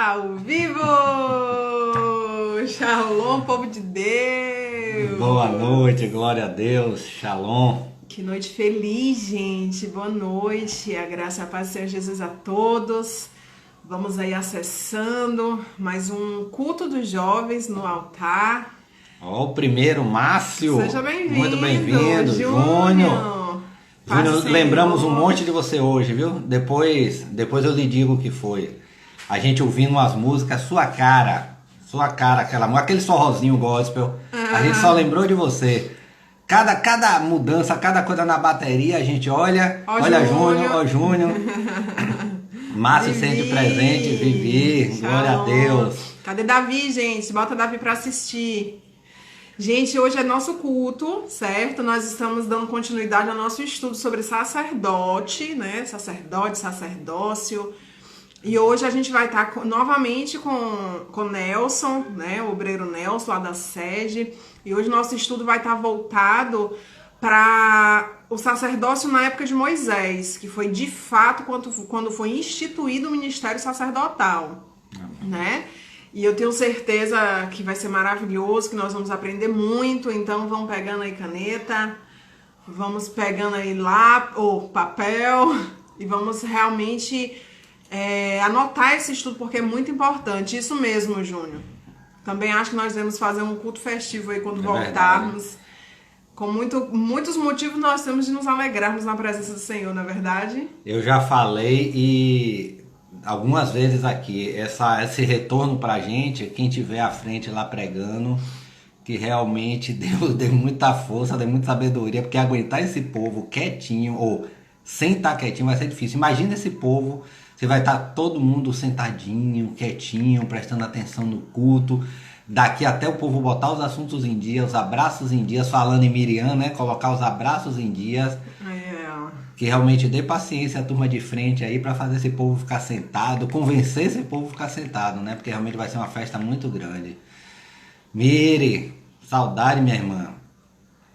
ao vivo! Shalom, povo de Deus! Boa noite, glória a Deus, shalom! Que noite feliz, gente! Boa noite, a graça e a paz do Senhor Jesus a todos. Vamos aí acessando mais um culto dos jovens no altar. Ó, o primeiro, Márcio! Seja bem-vindo! Muito bem-vindo, Júnior! Júnior, lembramos um monte de você hoje, viu? Depois eu lhe digo o que foi. A gente ouvindo umas músicas, sua cara, aquele sorrozinho gospel, a gente só lembrou de você. Cada mudança, cada coisa na bateria, a gente olha Júnior. Márcio sempre presente, Vivi, glória a Deus. Cadê Davi, gente? Bota Davi pra assistir. Gente, hoje é nosso culto, certo? Nós estamos dando continuidade ao nosso estudo sobre sacerdote, né? Sacerdote, sacerdócio. E hoje a gente vai estar novamente com Nelson, né? O obreiro Nelson, lá da sede. E hoje nosso estudo vai estar voltado para o sacerdócio na época de Moisés, que foi de fato quando foi instituído o ministério sacerdotal, né? E eu tenho certeza que vai ser maravilhoso, que nós vamos aprender muito. Então vamos pegando aí caneta, vamos pegando aí papel e vamos realmente anotar esse estudo, porque é muito importante. Isso mesmo, Júnior. Também acho que nós devemos fazer um culto festivo aí quando voltarmos. Verdade. Com muitos motivos nós temos de nos alegrarmos na presença do Senhor, não é verdade? Eu já falei e algumas vezes aqui, esse retorno pra gente, quem tiver à frente lá pregando, que realmente Deus dê muita força, dê muita sabedoria, porque aguentar esse povo quietinho, ou sem estar quietinho, vai ser difícil. Imagina esse povo, você vai estar todo mundo sentadinho, quietinho, prestando atenção no culto, daqui até o povo botar os assuntos em dia, os abraços em dias, falando em Miriam, né, colocar os abraços em dias. Que realmente dê paciência a turma de frente aí para fazer esse povo ficar sentado, convencer esse povo a ficar sentado, né? Porque realmente vai ser uma festa muito grande. Miri, saudade, minha irmã.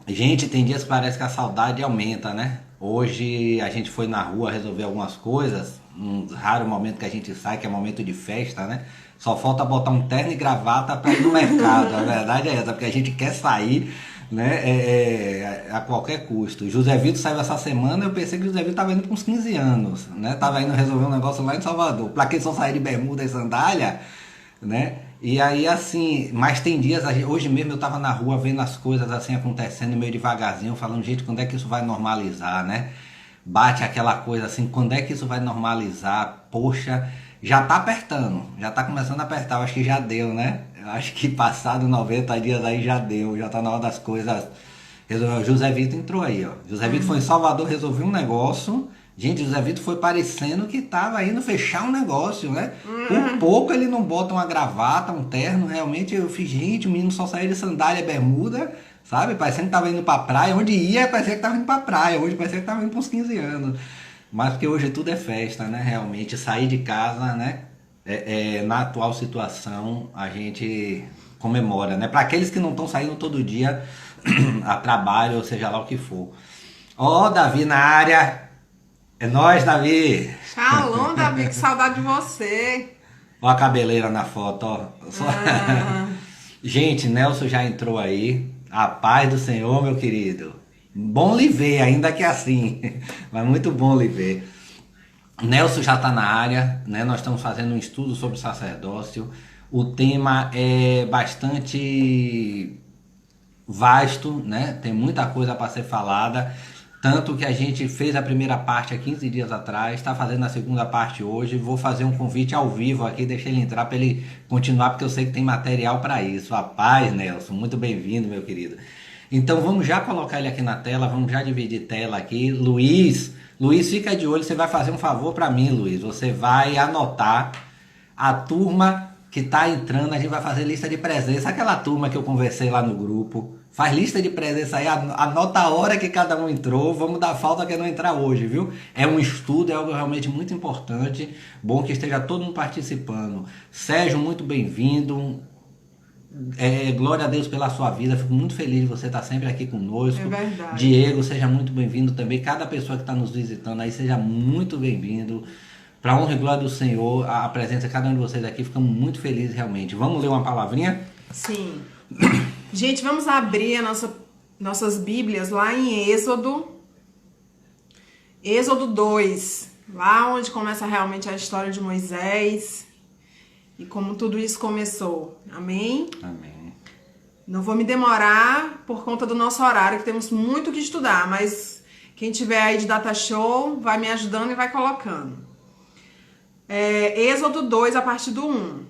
Gente, tem dias que parece que a saudade aumenta, né? Hoje a gente foi na rua resolver algumas coisas, um raro momento que a gente sai, que é momento de festa, né? Só falta botar um terno e gravata para ir no mercado, a verdade é essa, porque a gente quer sair, né, a qualquer custo. José Vitor saiu essa semana, eu pensei que o José Vitor estava indo com uns 15 anos, né? Tava indo resolver um negócio lá em Salvador. Pra que só sair de bermuda e sandália, né? E aí assim, mas tem dias, hoje mesmo eu tava na rua vendo as coisas assim acontecendo meio devagarzinho, falando, gente, quando é que isso vai normalizar, né? Bate aquela coisa assim, quando é que isso vai normalizar? Poxa, já tá apertando, já tá começando a apertar, eu acho que já deu, né? Eu acho que passado 90 dias aí já deu, já tá na hora das coisas. José Vitor entrou aí, ó. José Vitor foi em Salvador, resolveu um negócio. Gente, José Vitor foi parecendo que tava indo fechar um negócio, né? Por pouco ele não bota uma gravata, um terno, realmente eu fiz, gente, o menino só saiu de sandália e bermuda, sabe? Parecendo que tava indo pra praia, onde ia parecia que tava indo pra praia, hoje parecia que tava indo pra uns 15 anos. Mas porque hoje tudo é festa, né? Realmente, sair de casa, né? Na atual situação, a gente comemora, né? Para aqueles que não estão saindo todo dia a trabalho, ou seja lá o que for. Ó, Davi na área. É nóis, Davi. Shalom, Davi, que saudade de você. Ó a cabeleira na foto, ó. Gente, Nelson já entrou aí. A paz do Senhor, meu querido. Bom lhe ver, ainda que assim. Mas muito bom lhe ver. Nelson já está na área, né? Nós estamos fazendo um estudo sobre sacerdócio. O tema é bastante vasto, né? Tem muita coisa para ser falada. Tanto que a gente fez a primeira parte há 15 dias atrás, está fazendo a segunda parte hoje. Vou fazer um convite ao vivo aqui, deixa ele entrar para ele continuar, porque eu sei que tem material para isso. A paz, Nelson, muito bem-vindo, meu querido. Então vamos já colocar ele aqui na tela, vamos já dividir tela aqui. Luiz, fica de olho, você vai fazer um favor para mim, Luiz. Você vai anotar a turma que tá entrando, a gente vai fazer lista de presença. Aquela turma que eu conversei lá no grupo, faz lista de presença aí, anota a hora que cada um entrou, vamos dar falta que não entrar hoje, viu? É um estudo, é algo realmente muito importante, bom que esteja todo mundo participando. Sérgio, muito bem-vindo. Glória a Deus pela sua vida, fico muito feliz de você estar sempre aqui conosco. É verdade. Diego, seja muito bem-vindo também. Cada pessoa que está nos visitando aí, seja muito bem-vindo. Para honra e glória do Senhor, a presença de cada um de vocês aqui, ficamos muito felizes realmente. Vamos ler uma palavrinha? Sim. Gente, vamos abrir nossas Bíblias lá em Êxodo 2, lá onde começa realmente a história de Moisés e como tudo isso começou. Amém? Amém. Não vou me demorar por conta do nosso horário, que temos muito que estudar, mas quem tiver aí de data show vai me ajudando e vai colocando. Êxodo 2, a partir do 1.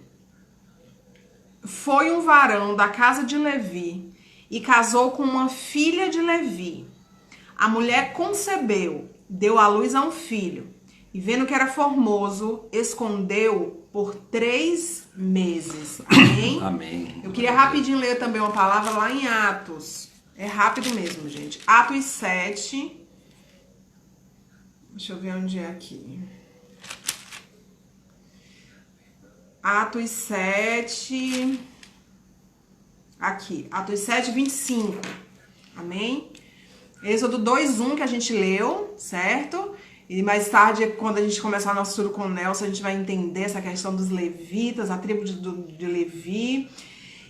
Foi um varão da casa de Levi e casou com uma filha de Levi. A mulher concebeu, deu à luz a um filho, e vendo que era formoso, escondeu por 3 meses. Amém? Amém. Eu queria rapidinho ler também uma palavra lá em Atos. É rápido mesmo, gente. Atos 7. Deixa eu ver onde é aqui. Atos 7. Aqui. Atos 7, 25. Amém? Êxodo 2:1 que a gente leu, certo? E mais tarde, quando a gente começar nosso estudo com o Nelson, a gente vai entender essa questão dos levitas, a tribo de Levi.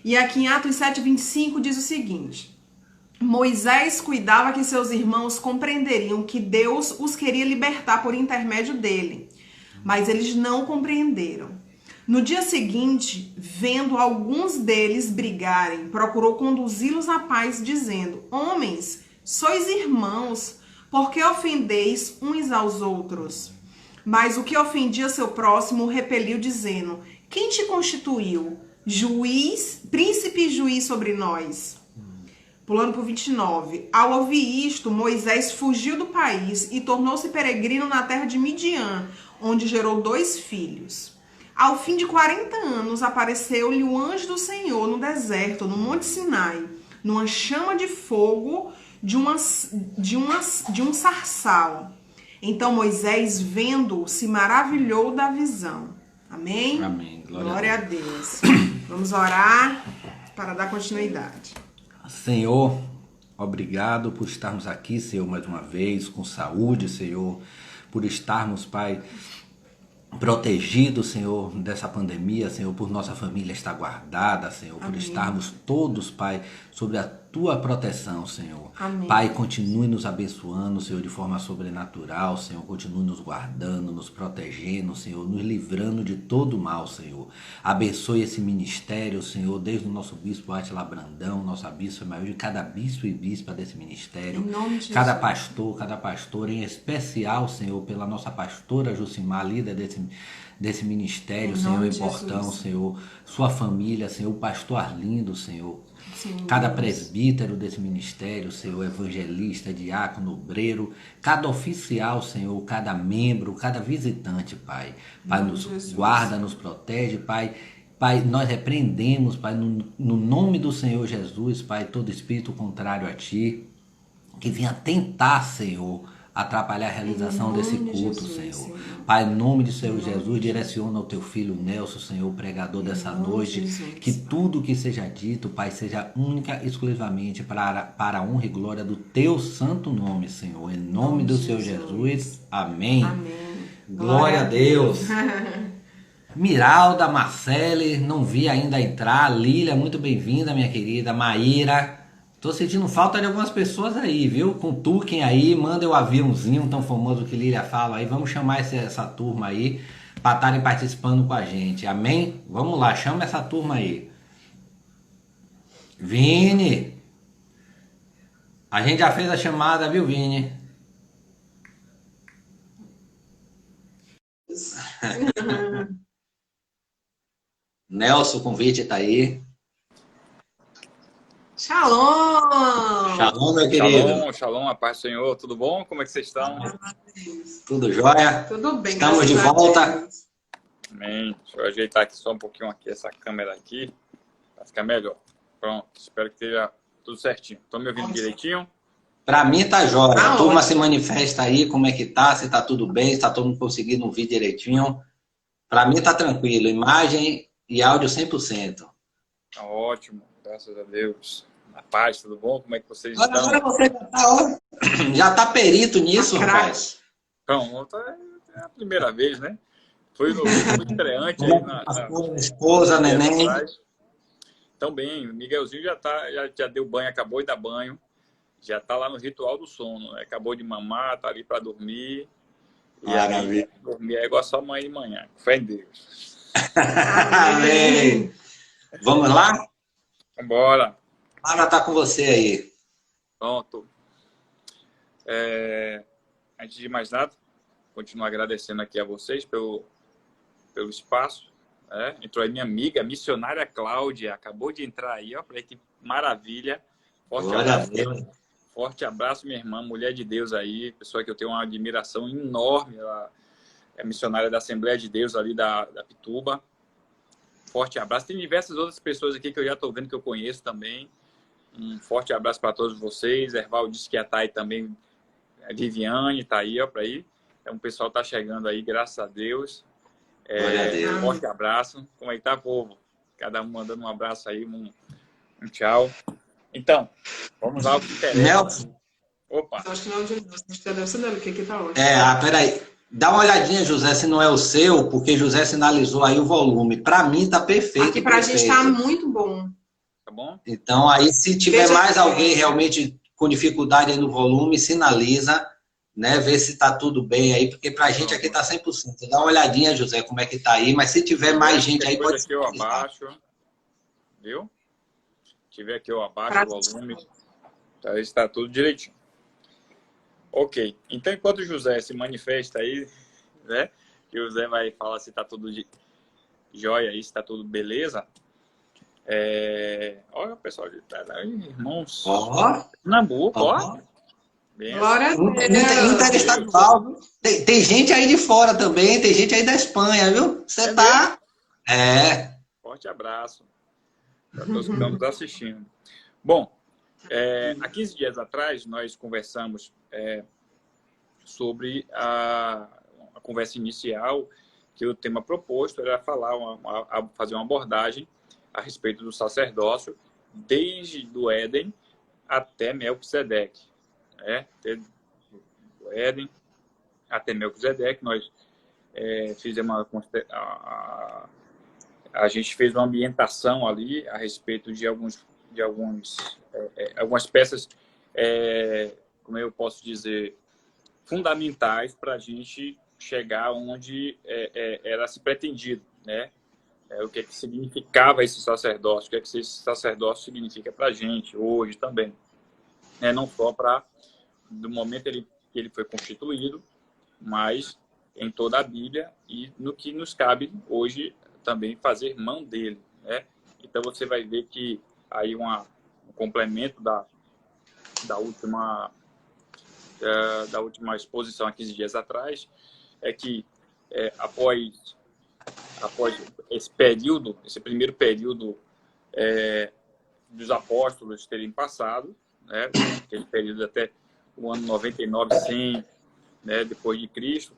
E aqui em Atos 7, 25 diz o seguinte: Moisés cuidava que seus irmãos compreenderiam que Deus os queria libertar por intermédio dele, mas eles não compreenderam. No dia seguinte, vendo alguns deles brigarem, procurou conduzi-los à paz, dizendo: Homens, sois irmãos, por que ofendeis uns aos outros? Mas o que ofendia seu próximo repeliu, dizendo: Quem te constituiu? Juiz, príncipe e juiz sobre nós. Pulando para o 29. Ao ouvir isto, Moisés fugiu do país e tornou-se peregrino na terra de Midian, onde gerou 2 filhos. Ao fim de 40 anos, apareceu-lhe o anjo do Senhor no deserto, no Monte Sinai, numa chama de fogo de um sarçal. Então Moisés, vendo-o, se maravilhou da visão. Amém? Amém. Glória a Deus. Vamos orar para dar continuidade. Senhor, obrigado por estarmos aqui, Senhor, mais uma vez, com saúde, Senhor, por estarmos, Pai, protegidos, Senhor, dessa pandemia, Senhor, por nossa família estar guardada, Senhor, por estarmos todos, Pai, sob a Tua proteção, Senhor. Amém. Pai, continue nos abençoando, Senhor, de forma sobrenatural, Senhor, continue nos guardando, nos protegendo, Senhor, nos livrando de todo mal, Senhor. Abençoe esse ministério, Senhor, desde o nosso bispo Átila Brandão, nossa bispa maior, de cada bispo e bispa desse ministério. Em nome de cada Jesus. cada pastor, em especial, Senhor, pela nossa pastora Jucimar, líder desse ministério, Em Senhor, nome em de Portão, Jesus. Senhor, sua família, Senhor, o pastor Arlindo, Senhor, Sim, cada Deus. presbítero desse ministério, Senhor, evangelista, diácono, obreiro, cada oficial, Senhor, cada membro, cada visitante, Pai. Pai, nome nos de Jesus. guarda, nos protege, Pai. Pai, nós repreendemos, Pai, no nome do Senhor Jesus, Pai, todo espírito contrário a Ti, que vinha tentar, Senhor, atrapalhar a realização Em desse nome de culto, Jesus, Senhor. Senhor. Pai, em nome de Senhor Em nome Jesus, de direciona o Teu Filho Nelson, Senhor, o pregador dessa nome de noite, Jesus, que Pai. tudo que seja dito, Pai, seja única e exclusivamente para a honra e glória do Teu santo nome, Senhor. Em nome do de Senhor Jesus. Jesus. Amém. Amém. Glória a Deus. Miralda, Marcele, não vi ainda entrar. Lília, muito bem-vinda, minha querida. Maíra, tô sentindo falta de algumas pessoas aí, viu? Cutuquem aí, mandem o aviãozinho tão famoso que Lília fala aí. Vamos chamar essa turma aí para estarem participando com a gente. Amém? Vamos lá, chama essa turma aí. Vini, a gente já fez a chamada, viu, Vini? Nelson, o convite tá aí. Shalom! Shalom, meu querido. Shalom, shalom, a paz do Senhor, tudo bom? Como é que vocês estão? Tudo jóia? Tudo bem, Estamos de graças a volta. Deus. Amém. Deixa eu ajeitar aqui só um pouquinho aqui essa câmera aqui, para ficar melhor. Pronto, espero que esteja tudo certinho. Estão me ouvindo direitinho? Pra mim tá jóia. Tá A turma ótimo. se manifesta aí, como é que tá, se tá tudo bem, se tá todo mundo conseguindo ouvir direitinho. Pra mim tá tranquilo, imagem e áudio 100%. Tá ótimo, graças a Deus. Na paz, tudo bom? Como é que vocês Agora estão? você já tá perito nisso, Tá rapaz. Pronto, é a primeira vez, né? Fui no estreante aí Esposa, neném. Também, o Miguelzinho já deu banho, acabou de dar banho. Já tá lá no ritual do sono, né? Acabou de mamar, tá ali para dormir. E aí, dormir é igual a sua mãe de manhã. Fé em Deus. Amém. Vamos lá? Vambora. Lara tá com você aí. Pronto. Antes de mais nada, continuo agradecendo aqui a vocês pelo espaço. Né? Entrou aí minha amiga, missionária Cláudia. Acabou de entrar aí, ó. Falei que maravilha. Forte abraço, minha irmã, mulher de Deus aí, pessoa que eu tenho uma admiração enorme. Ela é missionária da Assembleia de Deus ali da Pituba. Forte abraço. Tem diversas outras pessoas aqui que eu já estou vendo que eu conheço também. Um forte abraço para todos vocês. Erval disse que ia estar aí também. A Viviane está aí, ó, para aí. Então, o pessoal está chegando aí, graças a Deus. Glória a Deus. Forte abraço. Como é que tá, povo? Cada um mandando um abraço aí, um tchau. Então, vamos lá o que interessa. Nelson. Opa. Acho que não é o de nós, acho que deve ser dele, que aqui tá ótimo. Peraí. Dá uma olhadinha, José, se não é o seu, porque José sinalizou aí o volume. Para mim tá perfeito. Aqui pra gente tá muito bom. Tá bom? Então, aí, se tiver mais alguém realmente com dificuldade aí no volume, sinaliza, né? Vê se tá tudo bem aí, porque pra gente aqui tá 100%. Dá uma olhadinha, José, como é que tá aí, mas se tiver mais gente aí, pode aqui eu abaixo. Viu? Se tiver aqui eu abaixo o volume. Tá, está tudo direitinho. Ok. Então, enquanto o José se manifesta aí, né? Que o José vai falar se tá tudo jóia aí, se tá tudo beleza. Olha o pessoal de irmãos. Nabuco, ó. Glória a Deus. Interestadual. Tem gente aí de fora também, tem gente aí da Espanha, viu? Você tá. Forte abraço para todos que estão nos assistindo. Bom, há 15 dias atrás nós conversamos sobre a conversa inicial, que o tema proposto era fazer uma abordagem a respeito do sacerdócio desde do Éden até Melquisedeque. Do Éden até Melquisedeque, nós fizemos a gente fez uma ambientação ali a respeito de algumas peças, como eu posso dizer, fundamentais para a gente chegar onde era se pretendido, né? O que significava esse sacerdócio, o que esse sacerdócio significa para a gente hoje também. Não só do momento que ele foi constituído, mas em toda a Bíblia e no que nos cabe hoje também fazer mão dele, né? Então você vai ver que aí um complemento da última exposição há 15 dias atrás é que após esse primeiro período dos apóstolos terem passado, né, aquele período até o ano 99, 100, né, depois de Cristo,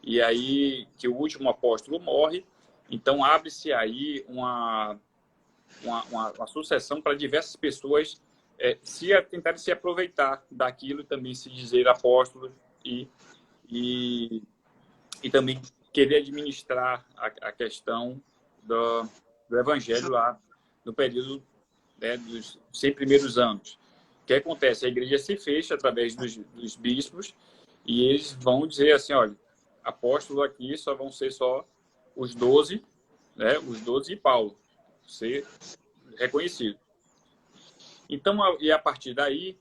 e aí que o último apóstolo morre, então abre-se aí uma sucessão para diversas pessoas tentarem se aproveitar daquilo e também se dizer apóstolos e também querer administrar a questão do evangelho lá no período, né, dos 100 primeiros anos. O que acontece? A igreja se fecha através dos bispos e eles vão dizer assim, olha, apóstolo aqui só vão ser só os 12, né, os 12 e Paulo, ser reconhecido. Então, e a partir daí,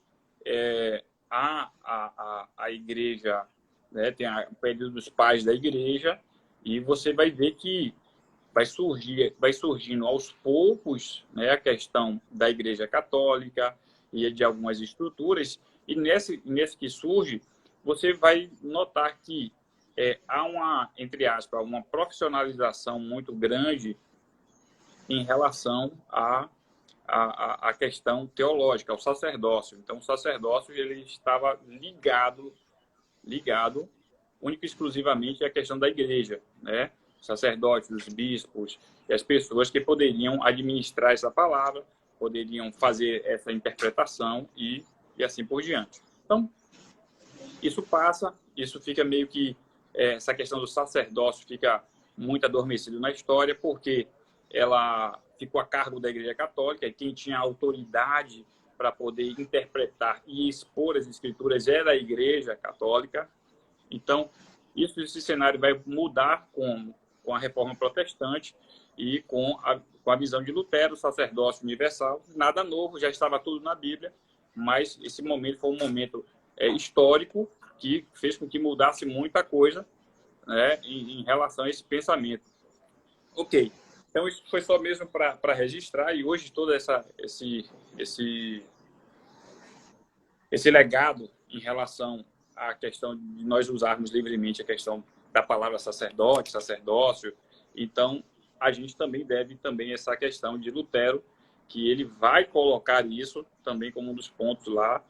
a igreja, né, tem o período dos pais da igreja, e você vai ver que vai surgindo aos poucos, né, a questão da igreja católica e de algumas estruturas, e nesse que surge, você vai notar que há entre aspas, uma profissionalização muito grande em relação à questão teológica, ao sacerdócio. Então, o sacerdócio ele estava ligado única e exclusivamente à questão da igreja, né? Os sacerdotes, os bispos e as pessoas que poderiam administrar essa palavra, poderiam fazer essa interpretação e assim por diante. Então, isso fica meio que essa questão do sacerdócio fica muito adormecido na história, porque ela ficou a cargo da Igreja Católica, e quem tinha autoridade para poder interpretar e expor as Escrituras era a Igreja Católica. Então, esse cenário vai mudar com a Reforma Protestante e com a visão de Lutero, sacerdócio universal. Nada novo, já estava tudo na Bíblia, mas esse momento foi um momento histórico que fez com que mudasse muita coisa, né, em relação a esse pensamento. Ok, então isso foi só mesmo para registrar, e hoje todo esse legado em relação à questão de nós usarmos livremente a questão da palavra sacerdote, sacerdócio. Então, a gente também deve essa questão de Lutero, que ele vai colocar isso também como um dos pontos lá,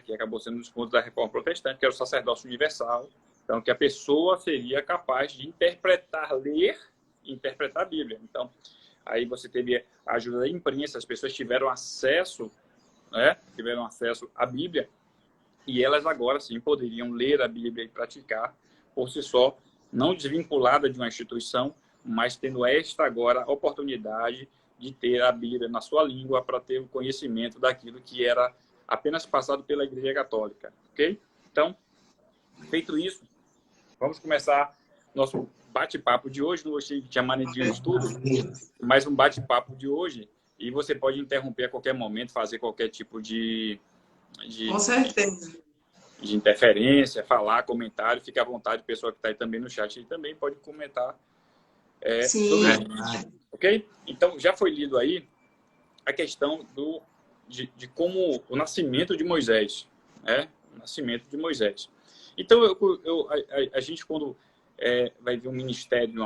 que acabou sendo um dos pontos da Reforma Protestante, que era o sacerdócio universal. Então, que a pessoa seria capaz de ler e interpretar a Bíblia. Então, aí você teve a ajuda da imprensa, as pessoas tiveram acesso à Bíblia, e elas agora sim poderiam ler a Bíblia e praticar por si só, não desvinculada de uma instituição, mas tendo esta agora oportunidade de ter a Bíblia na sua língua para ter o conhecimento daquilo que era apenas passado pela Igreja Católica, ok? Então, feito isso, vamos começar nosso bate-papo de hoje. Não gostei de chamar de um estudo, mas um bate-papo de hoje. E você pode interromper a qualquer momento, fazer qualquer tipo Com certeza. de interferência, falar, comentário. Fique à vontade, o pessoal que está aí também no chat ele também pode comentar Sim. sobre isso. Ok? Então, já foi lido aí a questão de como o nascimento de Moisés. O nascimento de Moisés. Então, a gente, quando vai ver um ministério,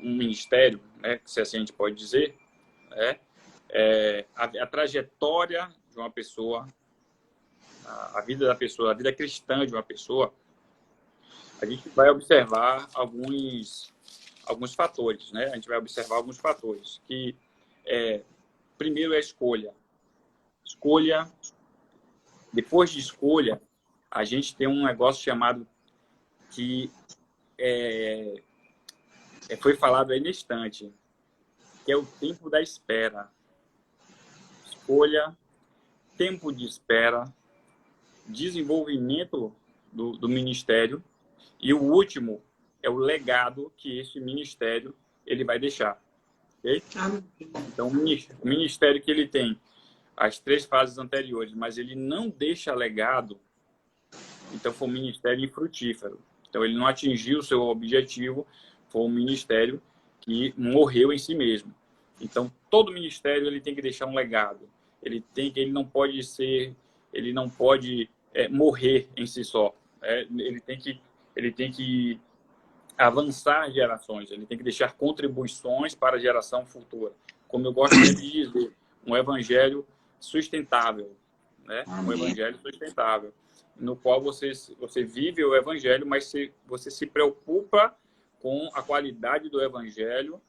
um ministério, né, se assim a gente pode dizer, a trajetória de uma pessoa, a vida da pessoa, a vida cristã de uma pessoa, a gente vai observar alguns fatores, né? A gente vai observar alguns fatores que, primeiro, é a escolha. Escolha. Depois de escolha, a gente tem um negócio chamado que foi falado aí no instante, que é o tempo da espera. Escolha, tempo de espera, desenvolvimento do ministério, e o último é o legado que esse ministério ele vai deixar. Okay? Então, o ministério que ele tem as 3 fases anteriores, mas ele não deixa legado, então foi um ministério infrutífero. Então, ele não atingiu o seu objetivo, foi um ministério que morreu em si mesmo. Então, todo ministério ele tem que deixar um legado. Ele não pode morrer em si só. Ele tem que avançar gerações, ele tem que deixar contribuições para a geração futura. Como eu gosto de dizer, um evangelho sustentável, né? Um evangelho sustentável, no qual você vive o evangelho, mas você se preocupa com a qualidade do evangelho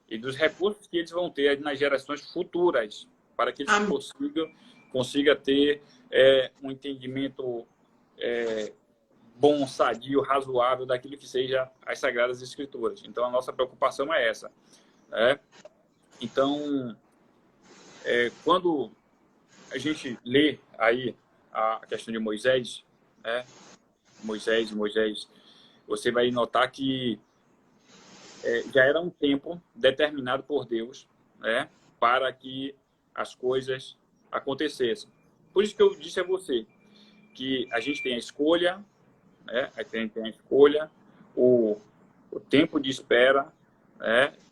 e dos recursos que eles vão ter nas gerações futuras, para que eles consigam ter um entendimento bom, sadio, razoável daquilo que seja as Sagradas Escrituras. Então, a nossa preocupação é essa. Então, quando a gente lê aí a questão de Moisés, Moisés, você vai notar que já era um tempo determinado por Deus, para que as coisas acontecessem. Por isso que eu disse a você que a gente tem a escolha, a gente tem a escolha, o tempo de espera,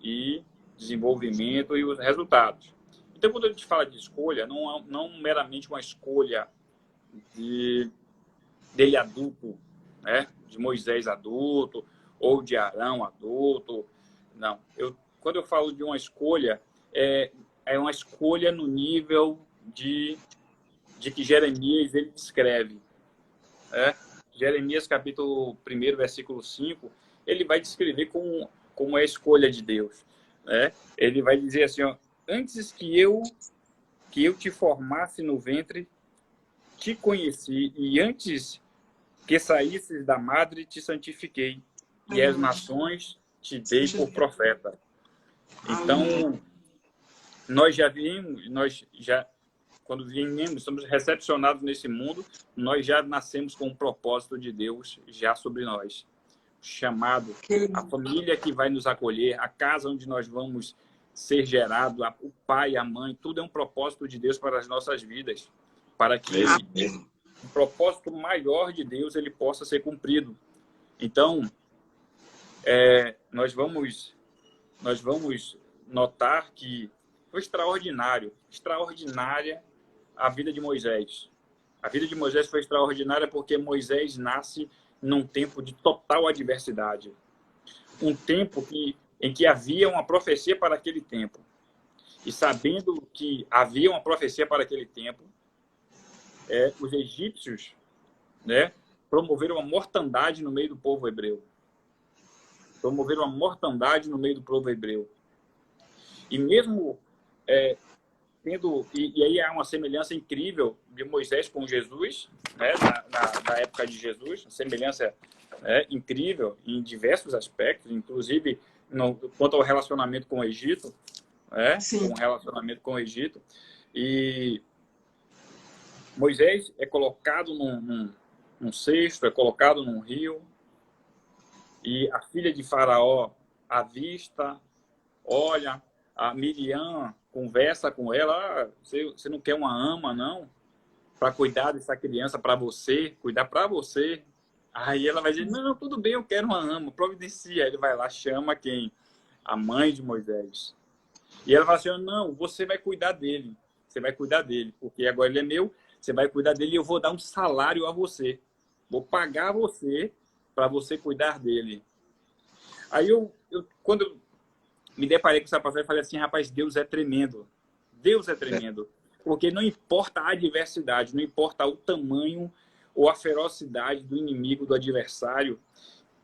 e desenvolvimento e os resultados. Então, quando a gente fala de escolha, não meramente uma escolha dele adulto, de Moisés adulto, ou de Arão adulto. Não. Quando eu falo de uma escolha, é uma escolha no nível de que Jeremias ele descreve. Jeremias, capítulo 1, versículo 5, ele vai descrever como é a escolha de Deus. Ele vai dizer assim, ó, antes que eu te formasse no ventre, te conheci, e antes que saísses da madre, te santifiquei, e as nações te dei por profeta. Então, quando viemos, somos recepcionados nesse mundo, nós já nascemos com um propósito de Deus já sobre nós. Chamado, a família que vai nos acolher, a casa onde nós vamos ser gerados, o pai, a mãe, tudo é um propósito de Deus para as nossas vidas, para que o propósito maior de Deus ele possa ser cumprido. Então, nós vamos notar que foi extraordinária a vida de Moisés. A vida de Moisés foi extraordinária porque Moisés nasce num tempo de total adversidade. Um tempo em que havia uma profecia para aquele tempo. E sabendo que havia uma profecia para aquele tempo, os egípcios, né, promoveram uma mortandade no meio do povo hebreu. Promoveram uma mortandade no meio do povo hebreu. E mesmo e aí há uma semelhança incrível de Moisés com Jesus, né, na época de Jesus, uma semelhança incrível em diversos aspectos, inclusive quanto ao relacionamento com o Egito, com o relacionamento com o Egito. E Moisés é colocado num cesto, é colocado num rio, e a filha de Faraó avista, olha, a Miriam conversa com ela, você não quer uma ama, não? Para cuidar dessa criança para você, cuidar para você. Aí ela vai dizer, não, tudo bem, eu quero uma ama, providencia. Aí ele vai lá, chama quem? A mãe de Moisés. E ela fala assim, não, você vai cuidar dele. Você vai cuidar dele, porque agora ele é meu, você vai cuidar dele e eu vou dar um salário a você. Vou pagar você para você cuidar dele. Aí quando eu me deparei com essa passagem, eu falei assim, rapaz, Deus é tremendo. Deus é tremendo. Porque não importa a adversidade, não importa o tamanho ou a ferocidade do inimigo, do adversário,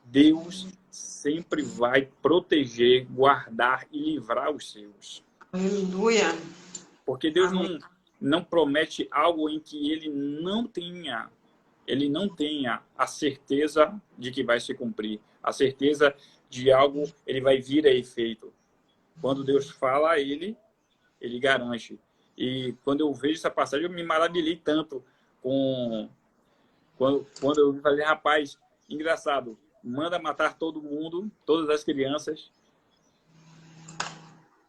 Deus sempre vai proteger, guardar e livrar os seus. Aleluia. Porque Deus não promete algo em que ele não tenha a certeza de que vai se cumprir. A certeza de algo, ele vai vir a efeito. Quando Deus fala a ele garante. E quando eu vejo essa passagem, eu me maravilhei tanto quando eu falei, rapaz, engraçado, manda matar todo mundo, todas as crianças.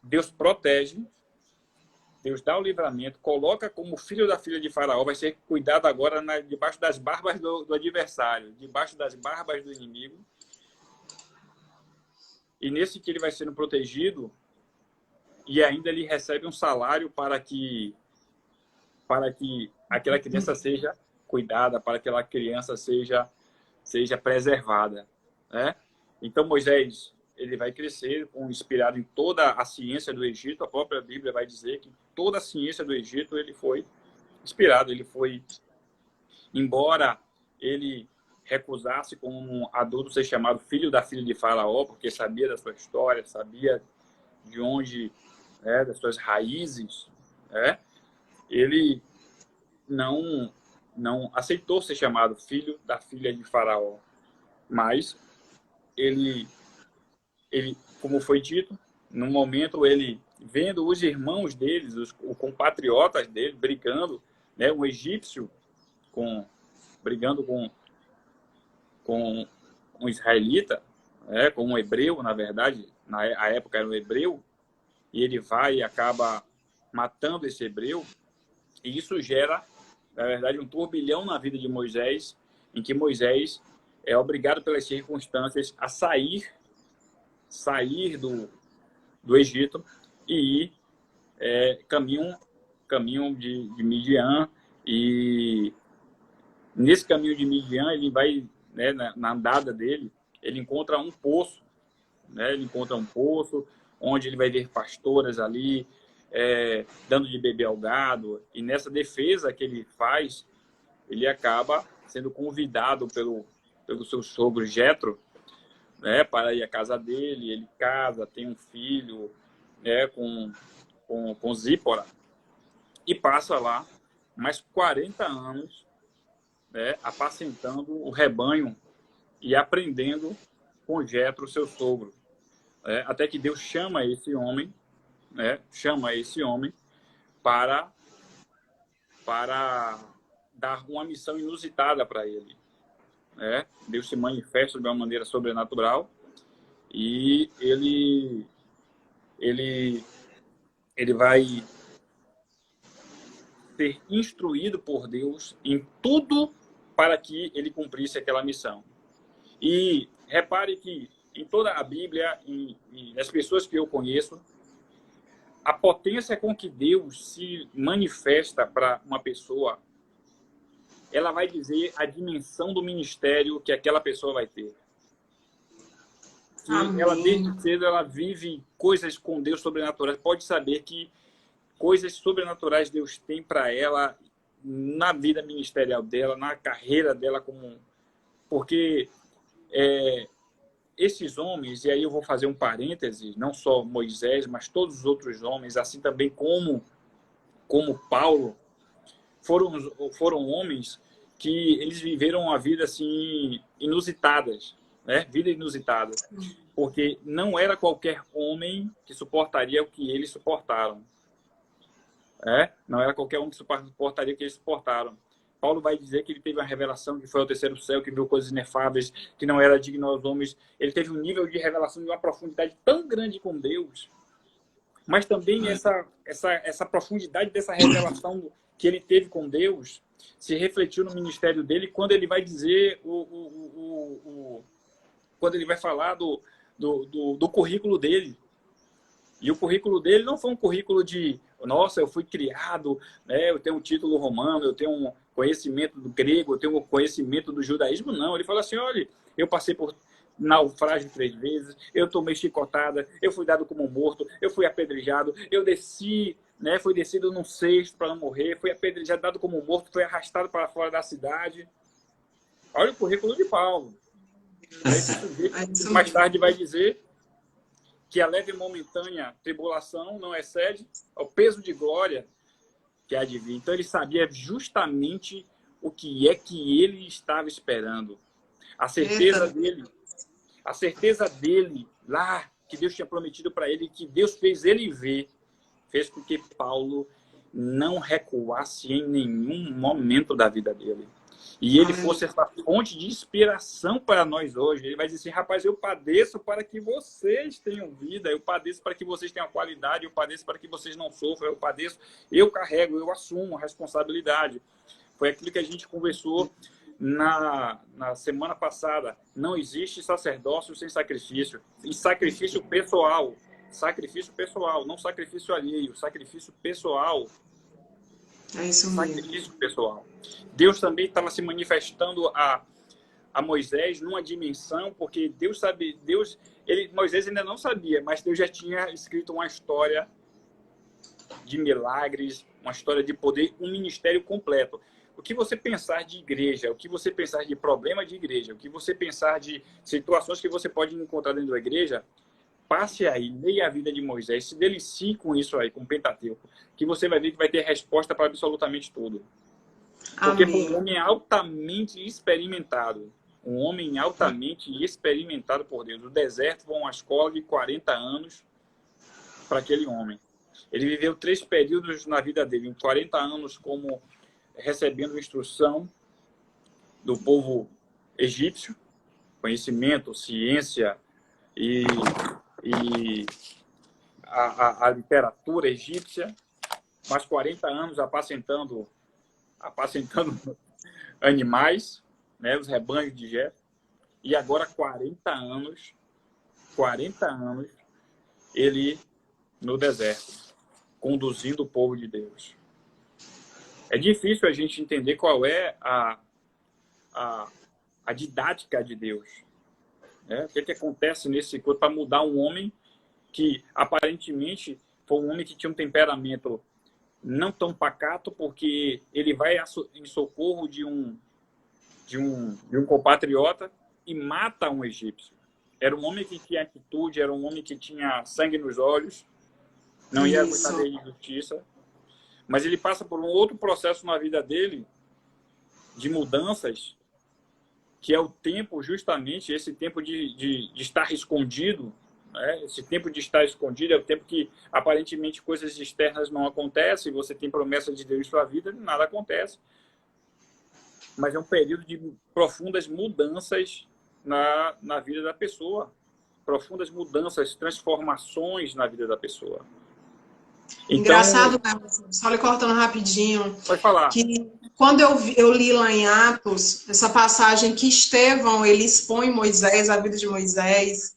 Deus protege, Deus dá o livramento, coloca como filho da filha de Faraó, vai ser cuidado agora debaixo das barbas do adversário, debaixo das barbas do inimigo. E nesse que ele vai sendo protegido, e ainda ele recebe um salário para que aquela criança seja cuidada, para que aquela criança seja preservada, né? Então Moisés, ele vai crescer inspirado em toda a ciência do Egito. A própria Bíblia vai dizer que toda a ciência do Egito ele foi inspirado, embora ele recusasse como adulto ser chamado filho da filha de Faraó, porque sabia da sua história, sabia de onde, das suas raízes, ele não aceitou ser chamado filho da filha de Faraó. Mas ele, como foi dito, no momento ele vendo os irmãos deles, os compatriotas dele brigando, um egípcio brigando com um israelita, com um hebreu, na verdade, na época era um hebreu, e ele vai e acaba matando esse hebreu, e isso gera, na verdade, um turbilhão na vida de Moisés, em que Moisés é obrigado pelas circunstâncias a sair do Egito e ir caminho de Midian. E nesse caminho de Midian, ele vai, na andada dele, ele encontra um poço, onde ele vai ver pastoras ali, dando de beber ao gado. E nessa defesa que ele faz, ele acaba sendo convidado pelo seu sogro Jetro, para ir à casa dele. Ele casa, tem um filho, com Zípora, e passa lá mais 40 anos, apacentando o rebanho e aprendendo com Jetro, seu sogro. até que Deus chama esse homem, para dar uma missão inusitada para ele. Deus se manifesta de uma maneira sobrenatural e ele vai ser instruído por Deus em tudo para que ele cumprisse aquela missão. E repare que em toda a Bíblia, e nas pessoas que eu conheço, a potência com que Deus se manifesta para uma pessoa, ela vai dizer a dimensão do ministério que aquela pessoa vai ter. Que ela, desde cedo, ela vive coisas com Deus sobrenaturais. Pode saber que coisas sobrenaturais Deus tem para ela na vida ministerial dela, na carreira dela porque esses homens, e aí eu vou fazer um parêntese, não só Moisés, mas todos os outros homens, assim também como Paulo, foram homens que eles viveram uma vida assim inusitadas, vida inusitada, porque não era qualquer homem que suportaria o que eles suportaram. Não era qualquer um que suportaria o que eles suportaram. Paulo vai dizer que ele teve uma revelação que foi ao terceiro céu, que viu coisas inefáveis, que não era digno aos homens. Ele teve um nível de revelação de uma profundidade tão grande com Deus, mas também essa profundidade dessa revelação que ele teve com Deus se refletiu no ministério dele quando ele vai dizer, quando ele vai falar do currículo dele. E o currículo dele não foi um currículo de, nossa, eu fui criado, eu tenho um título romano, eu tenho um conhecimento do grego, eu tenho um conhecimento do judaísmo. Não, ele fala assim, olha, eu passei por naufrágio 3 vezes, eu tomei chicotada, eu fui dado como morto, eu fui apedrejado, eu desci, fui descido num cesto para não morrer, fui apedrejado, dado como morto, fui arrastado para fora da cidade. Olha o currículo de Paulo. Esse sujeito, mais tarde vai dizer que a leve e momentânea tribulação não excede ao peso de glória que há de vir. Então ele sabia justamente o que é que ele estava esperando. A certeza dele lá, que Deus tinha prometido para ele, que Deus fez ele ver, fez com que Paulo não recuasse em nenhum momento da vida dele. E ele fosse essa fonte de inspiração para nós hoje. Ele vai dizer assim, rapaz, eu padeço para que vocês tenham vida, eu padeço para que vocês tenham qualidade, eu padeço para que vocês não sofram, eu padeço, eu carrego, eu assumo a responsabilidade. Foi aquilo que a gente conversou na semana passada. Não existe sacerdócio sem sacrifício. E sacrifício pessoal, não sacrifício alheio, sacrifício pessoal. É isso mesmo. Sacrifício pessoal. Deus também estava se manifestando a Moisés numa dimensão, porque Moisés ainda não sabia, mas Deus já tinha escrito uma história de milagres, uma história de poder, um ministério completo. O que você pensar de igreja, o que você pensar de problema de igreja, o que você pensar de situações que você pode encontrar dentro da igreja, passe aí, leia a vida de Moisés, se delicie com isso aí, com o Pentateuco, que você vai ver que vai ter resposta para absolutamente tudo. Porque foi um homem altamente experimentado. Um homem altamente experimentado por Deus. O deserto foi uma escola de 40 anos para aquele homem. Ele viveu 3 períodos na vida dele. 40 anos como recebendo instrução do povo egípcio, conhecimento, ciência e a literatura egípcia, mais 40 anos apacentando animais, os rebanhos de Jefté, e agora 40 anos ele no deserto, conduzindo o povo de Deus. É difícil a gente entender qual é a didática de Deus. O que acontece nesse corpo para mudar um homem que aparentemente foi um homem que tinha um temperamento não tão pacato, porque ele vai em socorro de um compatriota e mata um egípcio. Era um homem que tinha atitude, era um homem que tinha sangue nos olhos, não ia aguentar a injustiça, mas ele passa por um outro processo na vida dele de mudanças, que é o tempo, justamente esse tempo de estar escondido, né? Esse tempo de estar escondido é o tempo que aparentemente coisas externas não acontecem, você tem promessa de Deus em sua vida, nada acontece. Mas é um período de profundas mudanças na vida da pessoa. Profundas mudanças, transformações na vida da pessoa. Então, engraçado, né? Só lhe cortando rapidinho, pode falar. que quando eu li lá em Atos, essa passagem que Estevão, ele expõe Moisés, a vida de Moisés,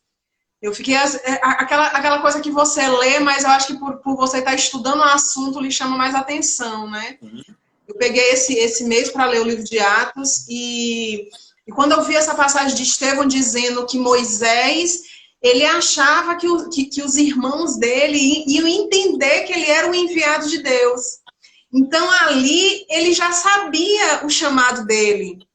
eu fiquei aquela coisa que você lê, mas eu acho que por você estar estudando o assunto, lhe chama mais atenção, né? Eu peguei esse mês para ler o livro de Atos e quando eu vi essa passagem de Estevão dizendo que Moisés, ele achava que os irmãos dele iam entender que ele era o enviado de Deus. Então, ali, ele já sabia o chamado dele,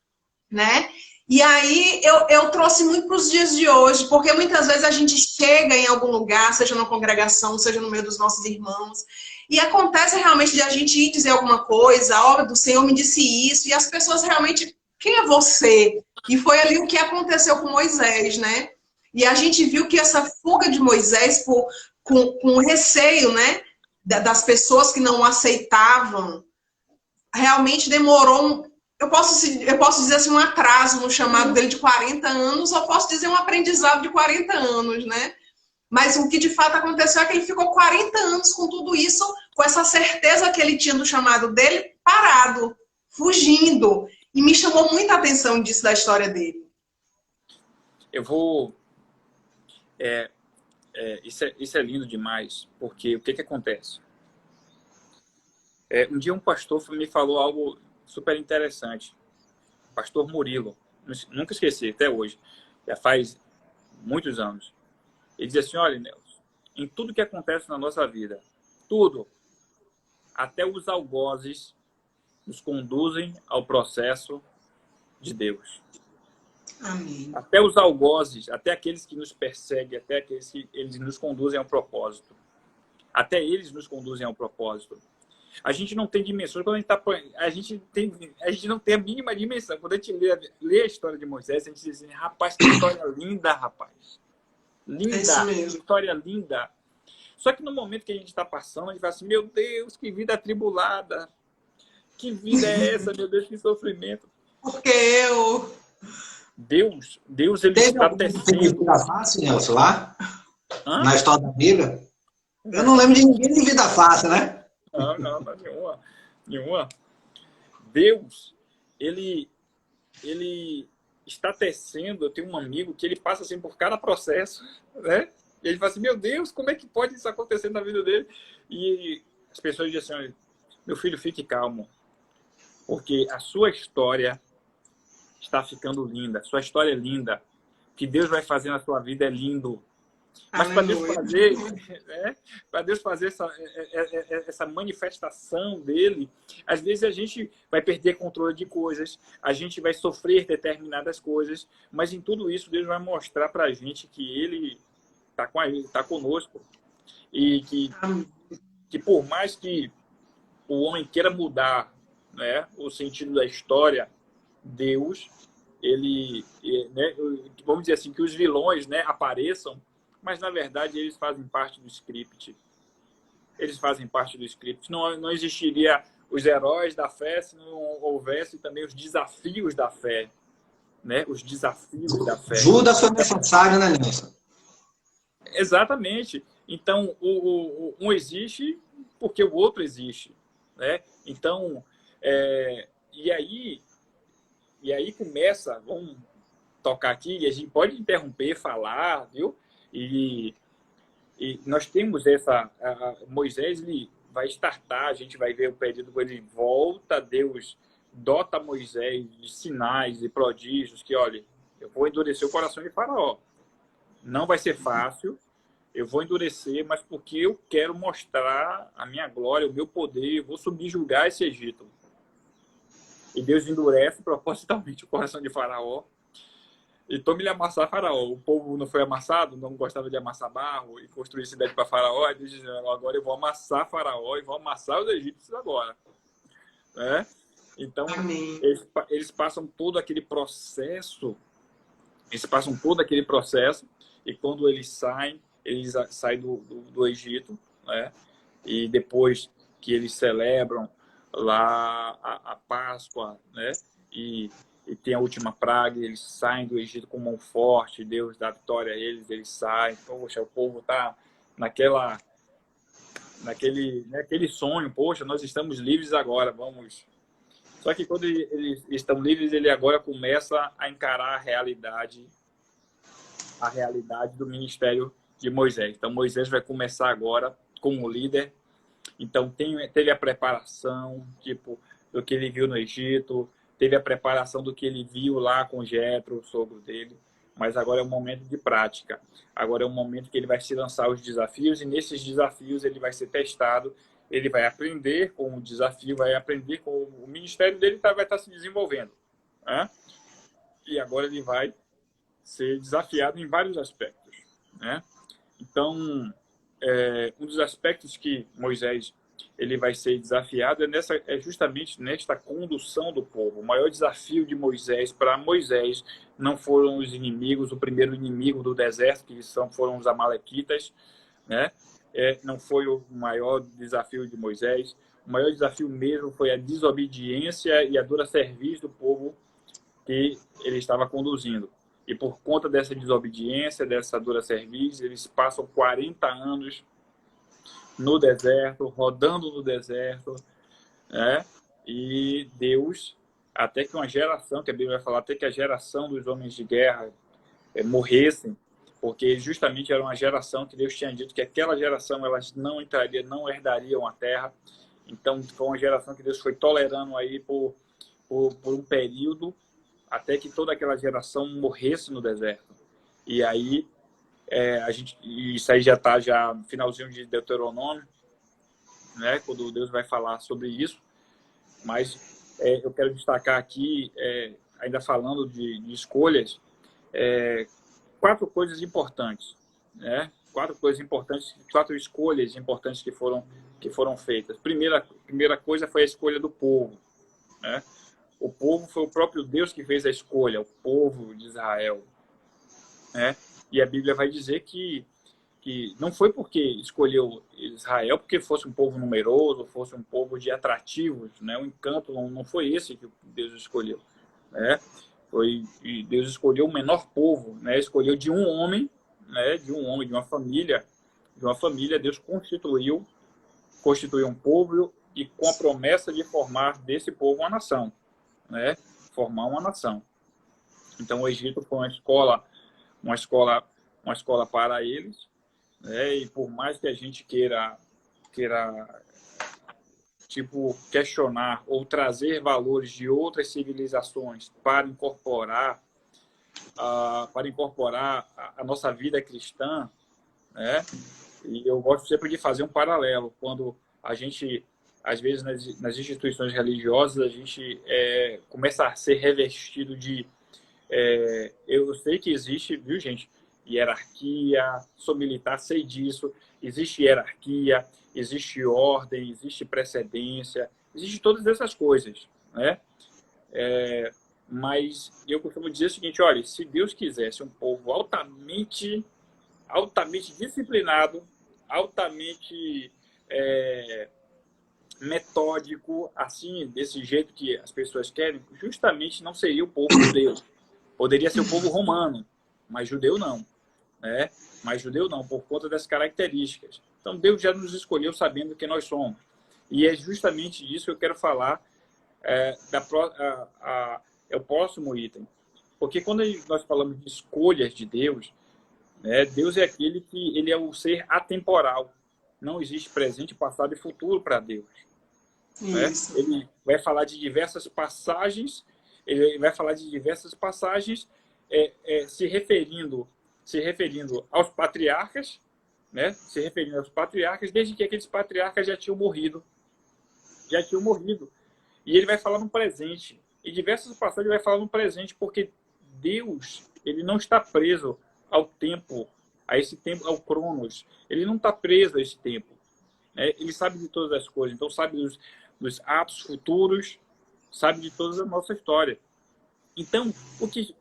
né? E aí, eu trouxe muito para os dias de hoje, porque muitas vezes a gente chega em algum lugar, seja na congregação, seja no meio dos nossos irmãos, e acontece realmente de a gente ir dizer alguma coisa, a obra do Senhor me disse isso, e as pessoas realmente, quem é você? E foi ali o que aconteceu com Moisés, né? E a gente viu que essa fuga de Moisés com receio, né, das pessoas que não o aceitavam, realmente demorou, eu posso dizer assim, um atraso no chamado dele de 40 anos, ou posso dizer um aprendizado de 40 anos, né? Mas o que de fato aconteceu é que ele ficou 40 anos com tudo isso, com essa certeza que ele tinha do chamado dele, parado, fugindo. E me chamou muita atenção disso da história dele. Eu vou... Isso é lindo demais, porque o que acontece? Um dia um pastor me falou algo super interessante. Pastor Murilo, nunca esqueci, até hoje, já faz muitos anos. Ele diz assim, olha, Nelson, em tudo que acontece na nossa vida, tudo, até os algozes nos conduzem ao processo de Deus. Amém. Até os algozes, até aqueles que nos perseguem, até aqueles que eles nos conduzem ao propósito. Até eles nos conduzem ao propósito. A gente não tem dimensões, quando a gente não tem a mínima dimensão. Quando a gente lê a história de Moisés, a gente diz assim, rapaz, que história linda, rapaz. Linda, que história linda. Só que no momento que a gente está passando, a gente fala assim, meu Deus, que vida atribulada. Que vida é essa, meu Deus, que sofrimento. Porque eu... Deus ele está tecendo. Vida fácil, Nelson, lá? Na história da Bíblia? Eu não lembro de ninguém de vida fácil, né? Não, nenhuma. Deus, ele está tecendo. Eu tenho um amigo que ele passa assim por cada processo, né? E ele fala assim, meu Deus, como é que pode isso acontecer na vida dele? E as pessoas dizem assim, meu filho, fique calmo, porque a sua história está ficando linda. Sua história é linda. O que Deus vai fazer na sua vida é lindo. Mas para Deus fazer essa manifestação dele, às vezes a gente vai perder controle de coisas, a gente vai sofrer determinadas coisas, mas em tudo isso Deus vai mostrar para a gente que Ele está conosco e que por mais que o homem queira mudar, né, o sentido da história, Deus, né, vamos dizer assim, que os vilões, né, apareçam, mas na verdade eles fazem parte do script. Eles fazem parte do script. Não existiria os heróis da fé se não houvesse também os desafios da fé, né? Os desafios da fé. Judas foi necessário, né, Nelson? Exatamente. Então, um existe porque o outro existe, né? Então, e aí começa, vamos tocar aqui, e a gente pode interromper, falar, viu? E nós temos Moisés, ele vai startar, a gente vai ver o período quando ele volta, Deus dota Moisés de sinais e prodígios, que, olha, eu vou endurecer o coração de Faraó. Não vai ser fácil, eu vou endurecer, mas porque eu quero mostrar a minha glória, o meu poder, eu vou subjugar esse Egito. E Deus endurece propositalmente o coração de Faraó. E tome-lhe amassar Faraó. O povo não foi amassado, não gostava de amassar barro e construir cidade para Faraó. Ele diz, agora eu vou amassar Faraó e vou amassar os egípcios agora. Né? Então, eles passam todo aquele processo. E quando eles saem, eles saem do Egito, né? E depois que eles celebram lá a Páscoa, né? E tem a última praga, eles saem do Egito com mão forte, Deus dá vitória a eles, eles saem. Poxa, o povo está naquele sonho, poxa, nós estamos livres agora, vamos. Só que quando eles estão livres, ele agora começa a encarar a realidade do ministério de Moisés. Então, Moisés vai começar agora como líder. Então, teve a preparação, tipo, do que ele viu no Egito, teve a preparação do que ele viu lá com Jetro, o sogro dele, mas agora é um momento de prática. Agora é um momento que ele vai se lançar os desafios, e nesses desafios ele vai ser testado, ele vai aprender com o desafio, vai aprender com o ministério dele, vai estar se desenvolvendo, né? E agora ele vai ser desafiado em vários aspectos, né? Então, um dos aspectos que Moisés ele vai ser desafiado é justamente nesta condução do povo. O maior desafio de Moisés, para Moisés, não foram os inimigos, o primeiro inimigo do deserto, que foram os amalequitas, né? Não foi o maior desafio de Moisés. O maior desafio mesmo foi a desobediência e a dura serviço do povo que ele estava conduzindo. E por conta dessa desobediência, dessa dura serviço, eles passam 40 anos no deserto, rodando no deserto, né? E Deus, até que uma geração, que a Bíblia vai falar, até que a geração dos homens de guerra morressem, porque justamente era uma geração que Deus tinha dito que aquela geração elas não entrariam, não herdariam a terra. Então foi uma geração que Deus foi tolerando aí por um período, até que toda aquela geração morresse no deserto. E aí isso aí já está no finalzinho de Deuteronômio, né, quando Deus vai falar sobre isso. Mas eu quero destacar aqui, ainda falando de escolhas, 4 coisas importantes, né? 4 coisas importantes, 4 escolhas importantes que foram feitas. Primeira coisa foi a escolha do povo, né? O povo foi o próprio Deus que fez a escolha, o povo de Israel, né? E a Bíblia vai dizer que não foi porque escolheu Israel porque fosse um povo numeroso, fosse um povo de atrativos, né? O encanto não foi esse que Deus escolheu, né? E Deus escolheu o menor povo, né? Escolheu de um homem, né? De uma família, Deus constituiu um povo e com a promessa de formar desse povo uma nação, né? Formar uma nação. Então o Egito foi uma escola para eles, né? E por mais que a gente queira tipo questionar ou trazer valores de outras civilizações para incorporar a nossa vida cristã, né? E eu gosto sempre de fazer um paralelo quando a gente, às vezes nas instituições religiosas, a gente começa a ser revestido de eu sei que existe, viu, gente, hierarquia, sou militar, sei disso, existe hierarquia, existe ordem, existe precedência, existe todas essas coisas, né? Mas eu costumo dizer o seguinte, olha, se Deus quisesse um povo altamente disciplinado, altamente metódico, assim, desse jeito que as pessoas querem, justamente não seria o povo judeu. Poderia ser o povo romano, mas judeu não, né? Mas judeu não, por conta das características. Então, Deus já nos escolheu sabendo quem nós somos. E é justamente isso que eu quero falar, é o próximo item. Porque quando nós falamos de escolhas de Deus, né, Deus é aquele que ele é o ser atemporal. Não existe presente, passado e futuro para Deus. Né? Ele vai falar de diversas passagens, se referindo aos patriarcas, né? Se referindo aos patriarcas, desde que aqueles patriarcas já tinham morrido. E ele vai falar no presente. E diversas passagens ele vai falar no presente, porque Deus, ele não está preso ao tempo, a esse tempo, ao Cronos. Ele não está preso a esse tempo. Né? Ele sabe de todas as coisas. Então, sabe dos atos futuros, sabe de toda a nossa história. Então, o que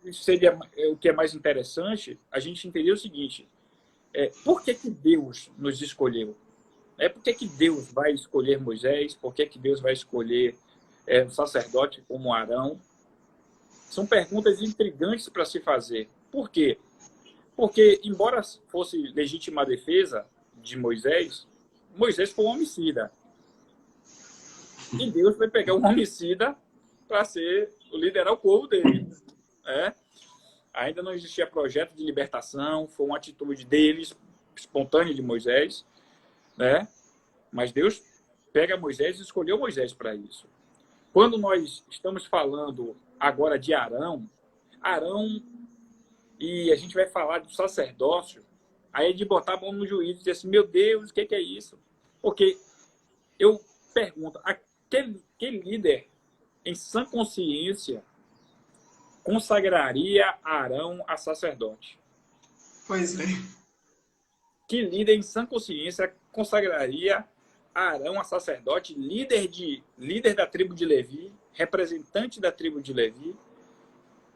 é mais interessante, a gente entender o seguinte, Por que que Deus nos escolheu? Por que que Deus vai escolher Moisés? Por que que Deus vai escolher um sacerdote como Arão? São perguntas intrigantes para se fazer. Por quê? Porque, embora fosse legítima a defesa de Moisés, Moisés foi um homicida. E Deus vai pegar um homicida para liderar o povo dele. Ainda não existia projeto de libertação, foi uma atitude deles, espontânea de Moisés, né? Mas Deus pega Moisés e escolheu Moisés para isso. Quando nós estamos falando agora de Arão, e a gente vai falar do sacerdócio, aí é de botar a mão no juízo e dizer assim, meu Deus, o que é isso? Porque eu pergunto, aquele líder em sã consciência consagraria Arão a sacerdote? Pois é. Que líder em sã consciência consagraria Arão a sacerdote, líder da tribo de Levi, representante da tribo de Levi?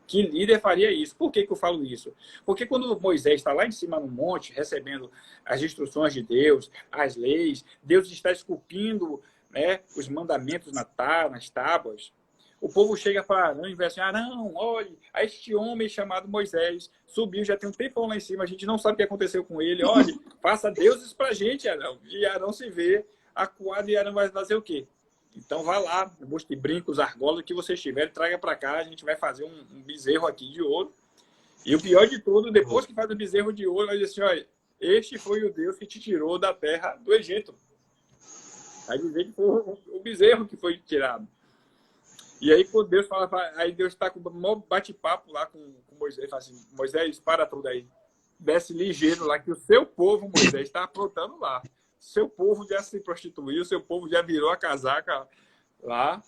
Que líder faria isso? Por que eu falo isso? Porque quando Moisés está lá em cima no monte, recebendo as instruções de Deus, as leis, Deus está esculpindo, né, os mandamentos nas tábuas, o povo chega para Arão e diz assim, Arão, olhe, este homem chamado Moisés subiu, já tem um tempão lá em cima, a gente não sabe o que aconteceu com ele, olhe, faça deuses para a gente, Arão. E Arão se vê acuado e Arão vai fazer o quê? Então vá lá, busque brincos, argolas, o que vocês tiverem, traga para cá, a gente vai fazer um bezerro aqui de ouro. E o pior de tudo, depois que faz o bezerro de ouro, vai dizer assim, olha, este foi o Deus que te tirou da terra do Egito. Vai dizer que foi o bezerro que foi tirado. E aí quando Deus fala, aí Deus está com o maior bate-papo lá com Moisés, fala assim, Moisés, para tudo aí. Desce ligeiro lá, que o seu povo, Moisés, está aprontando lá. Seu povo já se prostituiu, seu povo já virou a casaca lá,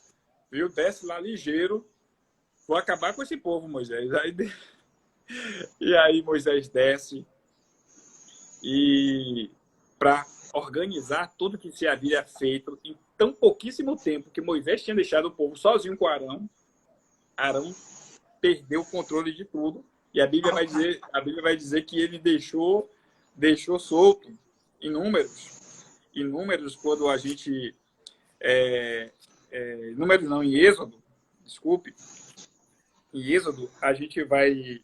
viu? Desce lá ligeiro. Vou acabar com esse povo, Moisés. E aí Moisés desce e para organizar tudo que se havia feito em tão pouquíssimo tempo que Moisés tinha deixado o povo sozinho com Arão, Arão perdeu o controle de tudo. E a Bíblia vai dizer que ele deixou solto em números, quando a gente... números não, em Êxodo, desculpe. Em Êxodo, a gente vai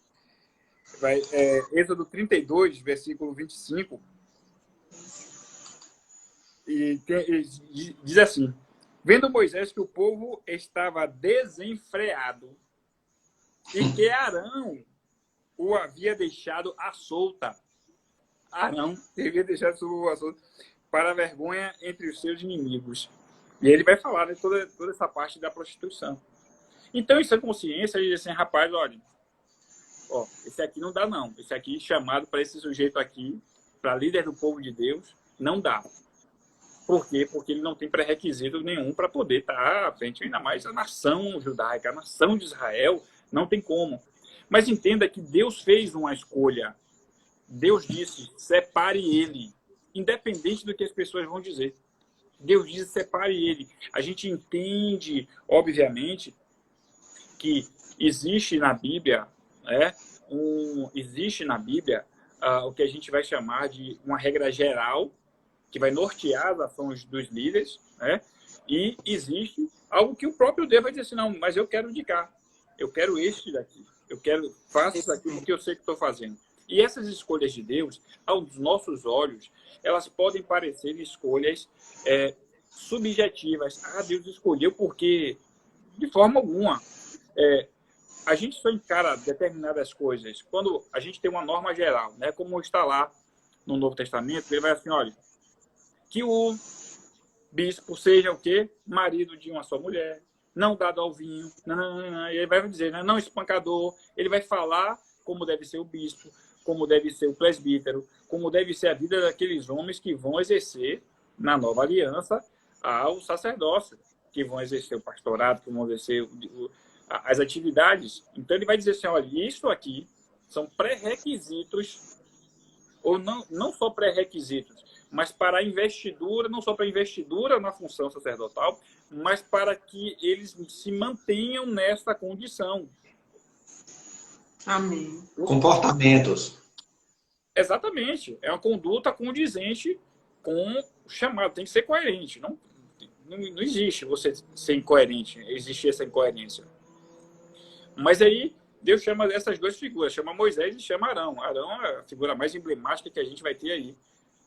Êxodo 32, versículo 25, e diz assim, vendo Moisés que o povo estava desenfreado e que Arão o havia deixado à solta. Arão devia deixar a solta para a vergonha entre os seus inimigos. E ele vai falar de toda essa parte da prostituição. Então, em sua consciência, ele diz assim, rapaz, olha, esse aqui não dá não. Esse aqui, chamado para esse sujeito aqui, para líder do povo de Deus, não dá. Por quê? Porque ele não tem pré-requisito nenhum para poder estar à frente, ainda mais a nação judaica, a nação de Israel, não tem como. Mas entenda que Deus fez uma escolha. Deus disse, separe ele, independente do que as pessoas vão dizer. Deus diz, separe ele. A gente entende, obviamente, que existe na Bíblia, o que a gente vai chamar de uma regra geral, que vai nortear as ações dos líderes, né? E existe algo que o próprio Deus vai dizer assim, não, mas eu quero indicar, eu quero este daqui, faça isso aqui porque eu sei que estou fazendo. E essas escolhas de Deus, aos nossos olhos, elas podem parecer escolhas subjetivas. Deus escolheu porque, de forma alguma, a gente só encara determinadas coisas quando a gente tem uma norma geral, né? Como está lá no Novo Testamento, ele vai assim, olha, que o bispo seja o quê? Marido de uma só mulher, não dado ao vinho, e ele vai dizer, não espancador, ele vai falar como deve ser o bispo, como deve ser o presbítero, como deve ser a vida daqueles homens que vão exercer na nova aliança ao sacerdócio, que vão exercer o pastorado, que vão exercer as atividades. Então ele vai dizer assim, olha, isso aqui são pré-requisitos, ou não só pré-requisitos, mas para a investidura, não só para a investidura na função sacerdotal, mas para que eles se mantenham nessa condição. Amém. Comportamentos. Exatamente. É uma conduta condizente com o chamado. Tem que ser coerente. Não existe você ser incoerente. Existe essa incoerência. Mas aí, Deus chama essas duas figuras. Chama Moisés e chama Arão. Arão é a figura mais emblemática que a gente vai ter aí.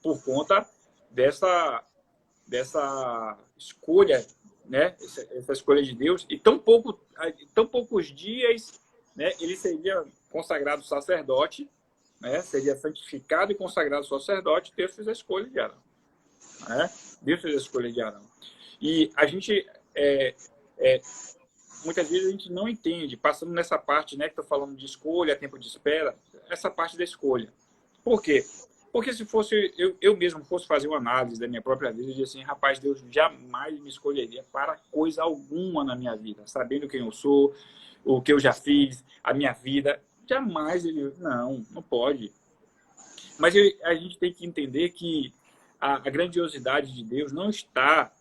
Por conta dessa escolha, né? Essa escolha de Deus. E tão poucos dias, né? Ele seria consagrado sacerdote, né? Seria santificado e consagrado sacerdote. Deus fez a escolha de Arão, né? Deus fez a escolha de Arão. E a gente muitas vezes a gente não entende, passando nessa parte, né, que estou falando de escolha, tempo de espera, essa parte da escolha. Por quê? Porque se fosse eu mesmo fosse fazer uma análise da minha própria vida, eu diria assim, rapaz, Deus jamais me escolheria para coisa alguma na minha vida, sabendo quem eu sou, o que eu já fiz, a minha vida, jamais ele... Não pode. Mas a gente tem que entender que a grandiosidade de Deus não está,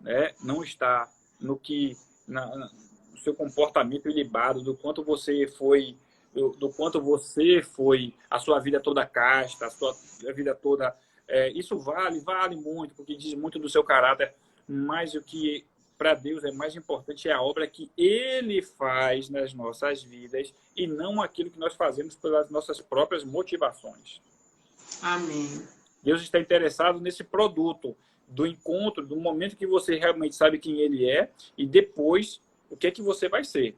né, não está no que... no seu comportamento ilibado, do quanto você foi... Do quanto você foi, a sua vida toda casta, a sua vida toda... isso vale muito, porque diz muito do seu caráter, mas o que para Deus é mais importante é a obra que Ele faz nas nossas vidas e não aquilo que nós fazemos pelas nossas próprias motivações. Amém. Deus está interessado nesse produto, do encontro, do momento que você realmente sabe quem Ele é e depois o que é que você vai ser.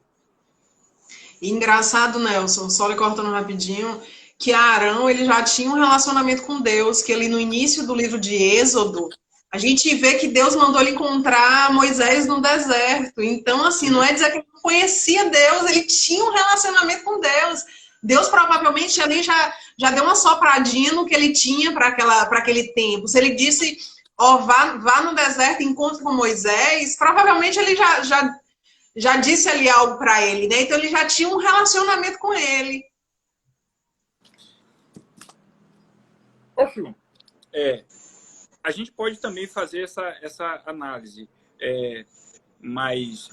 Engraçado, Nelson, só lhe cortando rapidinho, que Arão, ele já tinha um relacionamento com Deus, que ele no início do livro de Êxodo, a gente vê que Deus mandou ele encontrar Moisés no deserto. Então, assim, não é dizer que ele não conhecia Deus, ele tinha um relacionamento com Deus. Deus provavelmente ali já deu uma sopradinha no que ele tinha para aquele tempo. Se ele disse, vá no deserto e encontre com Moisés, provavelmente ele já disse ali algo para ele, né? Então ele já tinha um relacionamento com ele. A gente pode também fazer essa análise, mas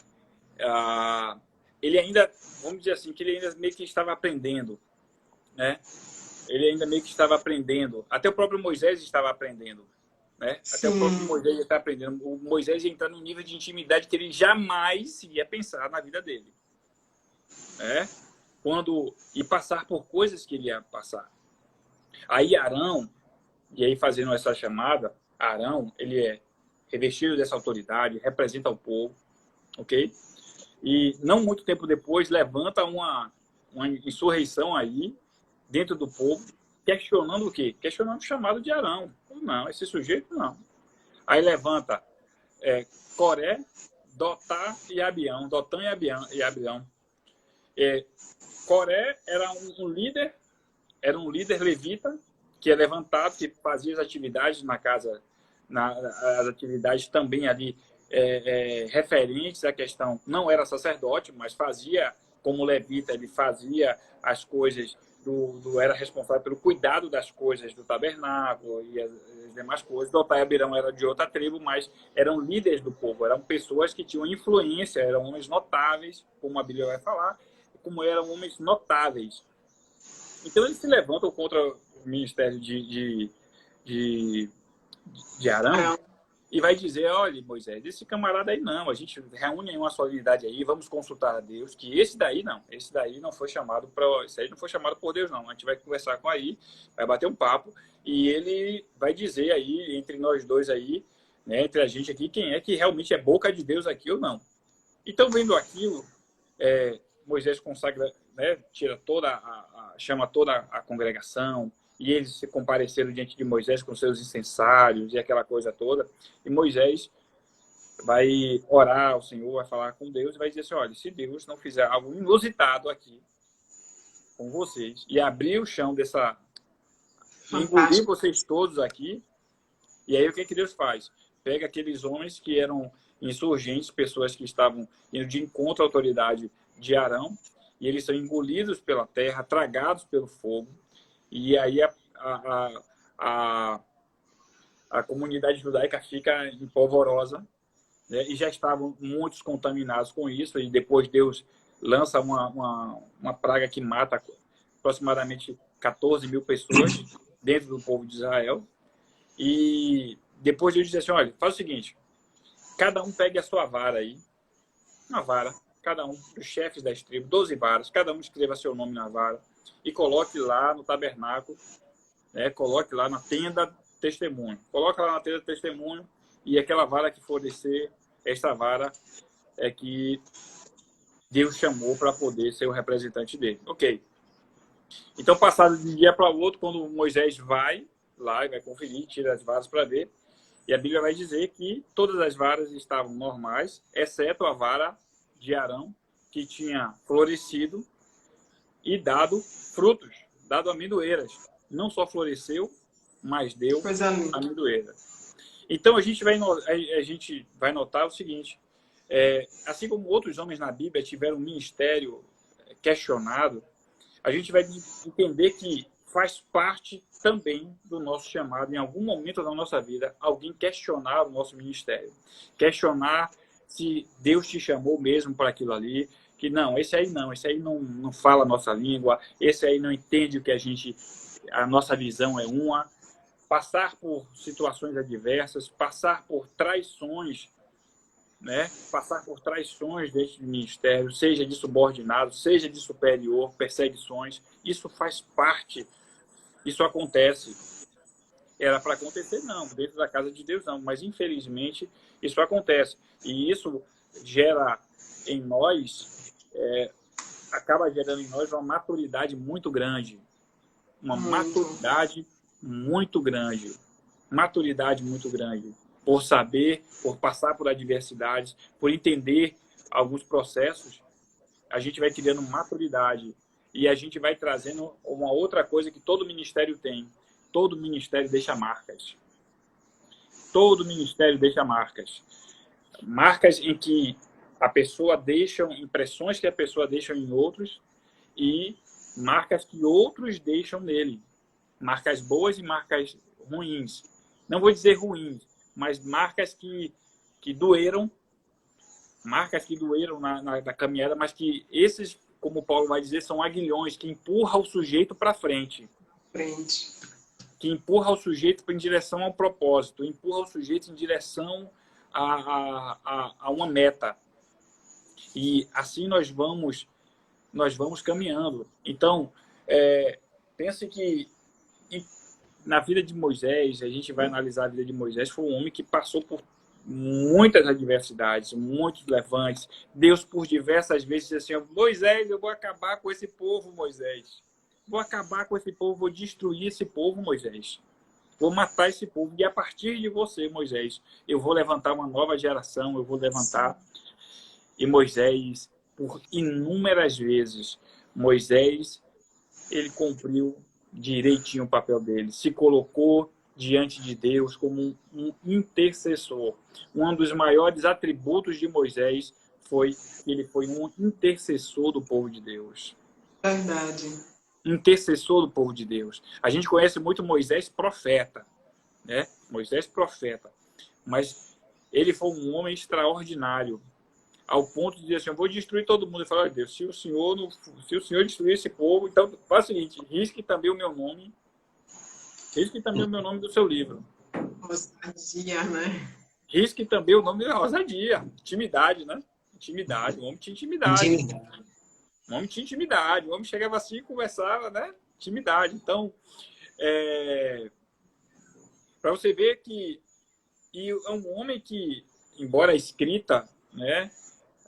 ele ainda, vamos dizer assim, que ele ainda meio que estava aprendendo, né? Ele ainda meio que estava aprendendo. Até o próprio Moisés estava aprendendo, né? Até o próprio Moisés está aprendendo. O Moisés entra num nível de intimidade que ele jamais ia pensar na vida dele, né? E passar por coisas que ele ia passar. Aí Arão, e aí fazendo essa chamada, Arão, ele é revestido dessa autoridade, representa o povo, ok? E não muito tempo depois levanta uma insurreição aí dentro do povo, questionando o quê? Questionando o chamado de Arão. Não, esse sujeito não. Aí levanta Coré, Dotã e Abião. Coré era um líder levita, que é levantado, que fazia as atividades na casa, as atividades também ali referentes à questão, não era sacerdote, mas fazia como levita, ele fazia as coisas, era responsável pelo cuidado das coisas do tabernáculo e as demais coisas. Dotã e Abião era de outra tribo, mas eram líderes do povo, eram pessoas que tinham influência, eram homens notáveis, como a Bíblia vai falar, como eram homens notáveis. Então eles se levantam contra o ministério de Arão e vai dizer, olha, Moisés, esse camarada aí não, a gente reúne aí uma solenidade aí, vamos consultar a Deus, que esse daí não foi chamado por Deus não, a gente vai conversar com aí, vai bater um papo e ele vai dizer aí, entre nós dois aí, né, entre a gente aqui, quem é que realmente é boca de Deus aqui ou não. Então, vendo aquilo, Moisés consagra, né, chama toda a congregação, e eles se compareceram diante de Moisés com seus incensários e aquela coisa toda. E Moisés vai orar ao Senhor, vai falar com Deus e vai dizer assim, olha, se Deus não fizer algo inusitado aqui com vocês e abrir o chão engolir vocês todos aqui, e aí o que Deus faz? Pega aqueles homens que eram insurgentes, pessoas que estavam indo de encontro à autoridade de Arão, e eles são engolidos pela terra, tragados pelo fogo, e aí a comunidade judaica fica empolvorosa, né? E já estavam muitos contaminados com isso, e depois Deus lança uma praga que mata aproximadamente 14 mil pessoas dentro do povo de Israel. E depois Deus disse assim, olha, faz o seguinte, cada um pegue a sua vara aí, uma vara, cada um dos chefes das tribos, 12 varas, cada um escreva seu nome na vara e coloque lá no tabernáculo, né, coloque lá na tenda testemunho. Coloca lá na tenda testemunho e aquela vara que for descer, esta vara é que Deus chamou para poder ser o representante dele. Ok. Então, passado de um dia para o outro, quando Moisés vai lá e vai conferir, tira as varas para ver, e a Bíblia vai dizer que todas as varas estavam normais, exceto a vara de Arão, que tinha florescido e dado frutos, dado amendoeiras. Não só floresceu, mas deu amendoeiras. Então, a gente vai notar o seguinte, assim como outros homens na Bíblia tiveram um ministério questionado, a gente vai entender que faz parte também do nosso chamado, em algum momento da nossa vida, alguém questionar o nosso ministério. Questionar se Deus te chamou mesmo para aquilo ali, que não, esse aí não fala a nossa língua, esse aí não entende o que a nossa visão é uma. Passar por situações adversas, passar por traições, né? Passar por traições dentro do ministério, seja de subordinado, seja de superior, perseguições, isso faz parte, isso acontece. Era para acontecer? Não, dentro da casa de Deus não, mas infelizmente isso acontece. E isso gera em nós, acaba gerando em nós uma maturidade muito grande. Maturidade muito grande. Maturidade muito grande. Por saber, por passar por adversidades, por entender alguns processos, a gente vai criando maturidade e a gente vai trazendo uma outra coisa que todo ministério tem. Todo ministério deixa marcas. Todo ministério deixa marcas. Marcas em que a pessoa deixa, impressões que a pessoa deixa em outros e marcas que outros deixam nele. Marcas boas e marcas ruins. Não vou dizer ruins, mas marcas que doeram, marcas que doeram na caminhada, mas que esses, como o Paulo vai dizer, são aguilhões que empurram o sujeito para frente. Que empurra o sujeito em direção ao propósito, empurra o sujeito em direção a uma meta. E assim nós vamos caminhando. Então, pense que na vida de Moisés, a gente vai analisar a vida de Moisés, foi um homem que passou por muitas adversidades, muitos levantes. Deus, por diversas vezes, disse assim, Moisés, eu vou acabar com esse povo, Moisés. Vou acabar com esse povo, vou destruir esse povo, Moisés. Vou matar esse povo. E a partir de você, Moisés, eu vou levantar uma nova geração, eu vou levantar. E Moisés, por inúmeras vezes, Moisés, ele cumpriu direitinho o papel dele. Se colocou diante de Deus como um intercessor. Um dos maiores atributos de Moisés foi que ele foi um intercessor do povo de Deus. Verdade. Intercessor do povo de Deus. A gente conhece muito Moisés profeta, né? Moisés profeta. Mas ele foi um homem extraordinário, ao ponto de dizer assim, eu vou destruir todo mundo. E falar, Deus, se o Senhor destruir esse povo, então faz o seguinte, risque também o meu nome, risque também o meu nome do seu livro. Ousadia, né? Risque também o nome da ousadia, intimidade, né? Intimidade, o homem tinha intimidade. O homem tinha intimidade, o homem chegava assim e conversava, né? Intimidade. Então, para você ver que é um homem que, embora a escrita, né?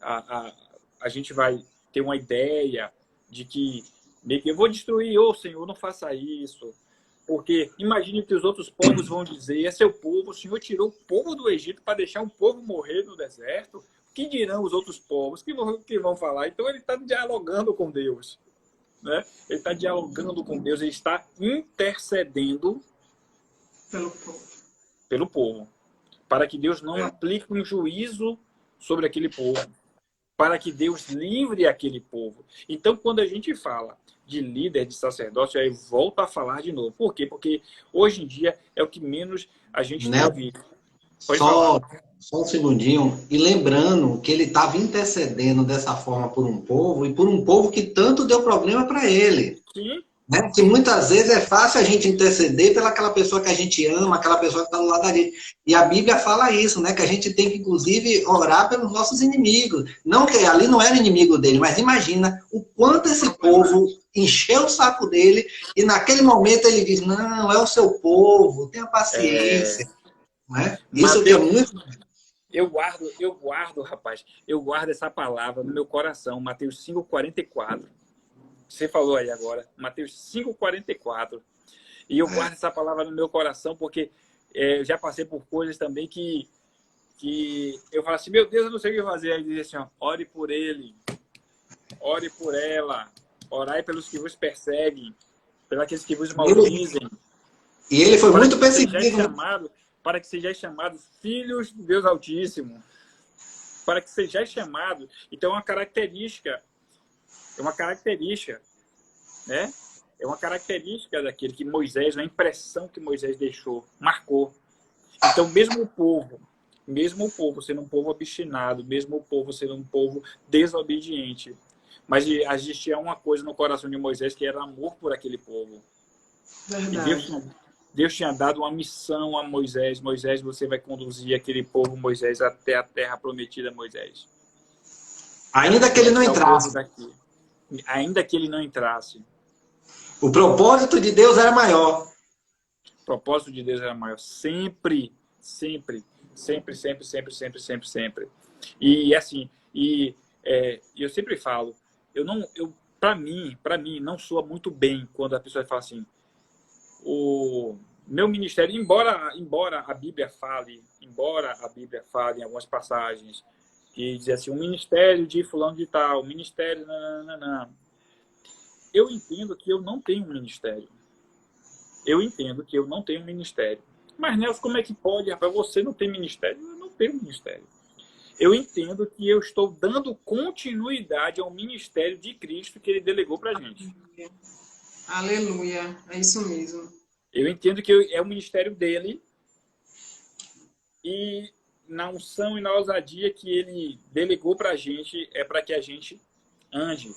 A gente vai ter uma ideia de que eu vou destruir, Senhor, não faça isso. Porque imagine que os outros povos vão dizer, é seu povo, o Senhor tirou o povo do Egito para deixar um povo morrer no deserto. O que dirão os outros povos? Que vão falar? Então ele está dialogando com Deus. Né? Ele está dialogando com Deus, ele está intercedendo pelo povo. Para que Deus não aplique um juízo sobre aquele povo. Para que Deus livre aquele povo. Então, quando a gente fala de líder, de sacerdócio, aí volta a falar de novo. Por quê? Porque hoje em dia é o que menos a gente tem ouvido. Só um segundinho. E lembrando que ele estava intercedendo dessa forma por um povo, e por um povo que tanto deu problema para ele. Sim, Né? Que muitas vezes é fácil a gente interceder pelaquela pessoa que a gente ama, aquela pessoa que está do lado da gente. E a Bíblia fala isso, né? Que a gente tem que, inclusive, orar pelos nossos inimigos. Não que ali não era inimigo dele, mas imagina o quanto esse povo encheu o saco dele e naquele momento ele diz, não, é o seu povo, tenha paciência. Né? Isso que é Mateus, muito... rapaz, eu guardo essa palavra no meu coração, Mateus 5,44. Você falou aí agora, Mateus 5,44. E eu guardo essa palavra no meu coração porque eu já passei por coisas também que eu falo assim, meu Deus, eu não sei o que fazer. Aí diz assim, ó, ore por ele, ore por ela, orai pelos que vos perseguem, pelos aqueles que vos maldizem. E ele foi muito Para que perseguido. para que sejais chamados filhos de Deus Altíssimo. Para que sejais chamados. Então, é uma característica, né? É uma característica daquele que Moisés, a impressão que Moisés deixou, marcou. Então, mesmo o povo sendo um povo obstinado, mesmo o povo sendo um povo desobediente, mas existia uma coisa no coração de Moisés que era amor por aquele povo. Verdade. E Deus tinha dado uma missão a Moisés. Moisés, você vai conduzir aquele povo, Moisés, até a terra prometida, Moisés. Ainda que ele não entrasse. Ainda que ele não entrasse. O propósito de Deus era maior. O propósito de Deus era maior. Sempre, sempre, sempre, sempre, sempre, sempre, sempre, sempre. E assim, eu sempre falo, para mim, não soa muito bem quando a pessoa fala assim, o meu ministério, embora a Bíblia fale em algumas passagens, que diz assim, o ministério de fulano de tal, o ministério, nananana. Eu entendo que eu não tenho um ministério. Mas, Nelson, como é que pode, rapaz? Você não tem ministério? Eu não tenho ministério. Eu entendo que eu estou dando continuidade ao ministério de Cristo que ele delegou para a gente. Aleluia. É isso mesmo. Eu entendo que é o ministério dele e na unção e na ousadia que ele delegou para a gente é para que a gente ande.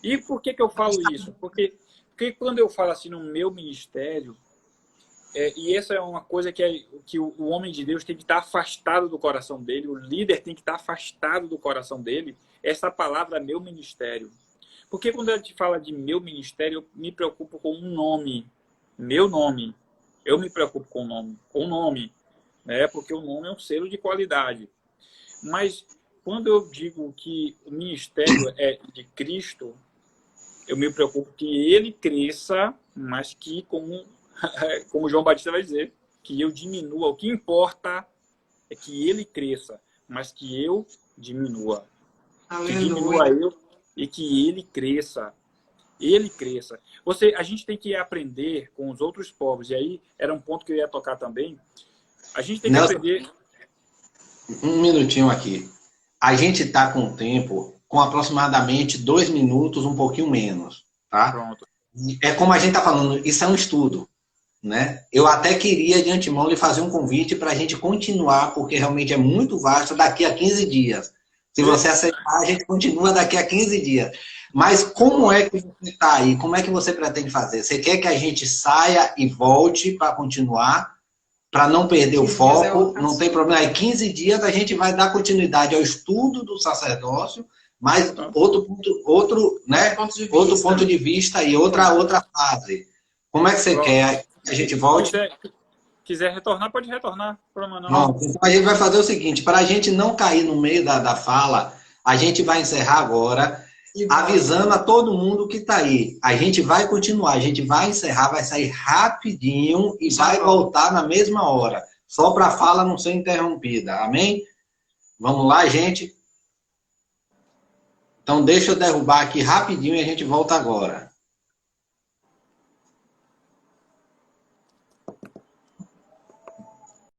E por que eu falo isso? Porque quando eu falo assim no meu ministério, e essa é uma coisa que o homem de Deus tem que estar afastado do coração dele, o líder tem que estar afastado do coração dele, essa palavra é meu ministério. Porque quando a gente fala de meu ministério, eu me preocupo com um nome, meu nome. Eu me preocupo com o nome, né? Porque o nome é um selo de qualidade. Mas quando eu digo que o ministério é de Cristo, eu me preocupo que ele cresça, mas que, como João Batista vai dizer, que eu diminua. O que importa é que ele cresça, mas que eu diminua. Aleluia. Que diminua eu e que ele cresça. A gente tem que aprender com os outros povos. E aí era um ponto que eu ia tocar também. A gente tem que aprender... Um minutinho aqui. A gente está com o tempo com aproximadamente 2 minutos, um pouquinho menos, tá? Pronto. É como a gente está falando, isso é um estudo, né? Eu até queria, de antemão, lhe fazer um convite para a gente continuar, porque realmente é muito vasto, daqui a 15 dias. Se você aceitar, a gente continua daqui a 15 dias. Mas como é que você está aí? Como é que você pretende fazer? Você quer que a gente saia e volte para continuar? Para não perder o foco, não tem problema. Aí 15 dias a gente vai dar continuidade ao estudo do sacerdócio, mas outro ponto de vista e outra fase. Como é que você quer que a gente volte? Quiser retornar, pode retornar. Não, então a gente vai fazer o seguinte, para a gente não cair no meio da fala, a gente vai encerrar agora, avisando a todo mundo que está aí. A gente vai continuar, a gente vai encerrar, vai sair rapidinho e vai voltar na mesma hora. Só para a fala não ser interrompida. Amém? Vamos lá, gente? Então deixa eu derrubar aqui rapidinho e a gente volta agora.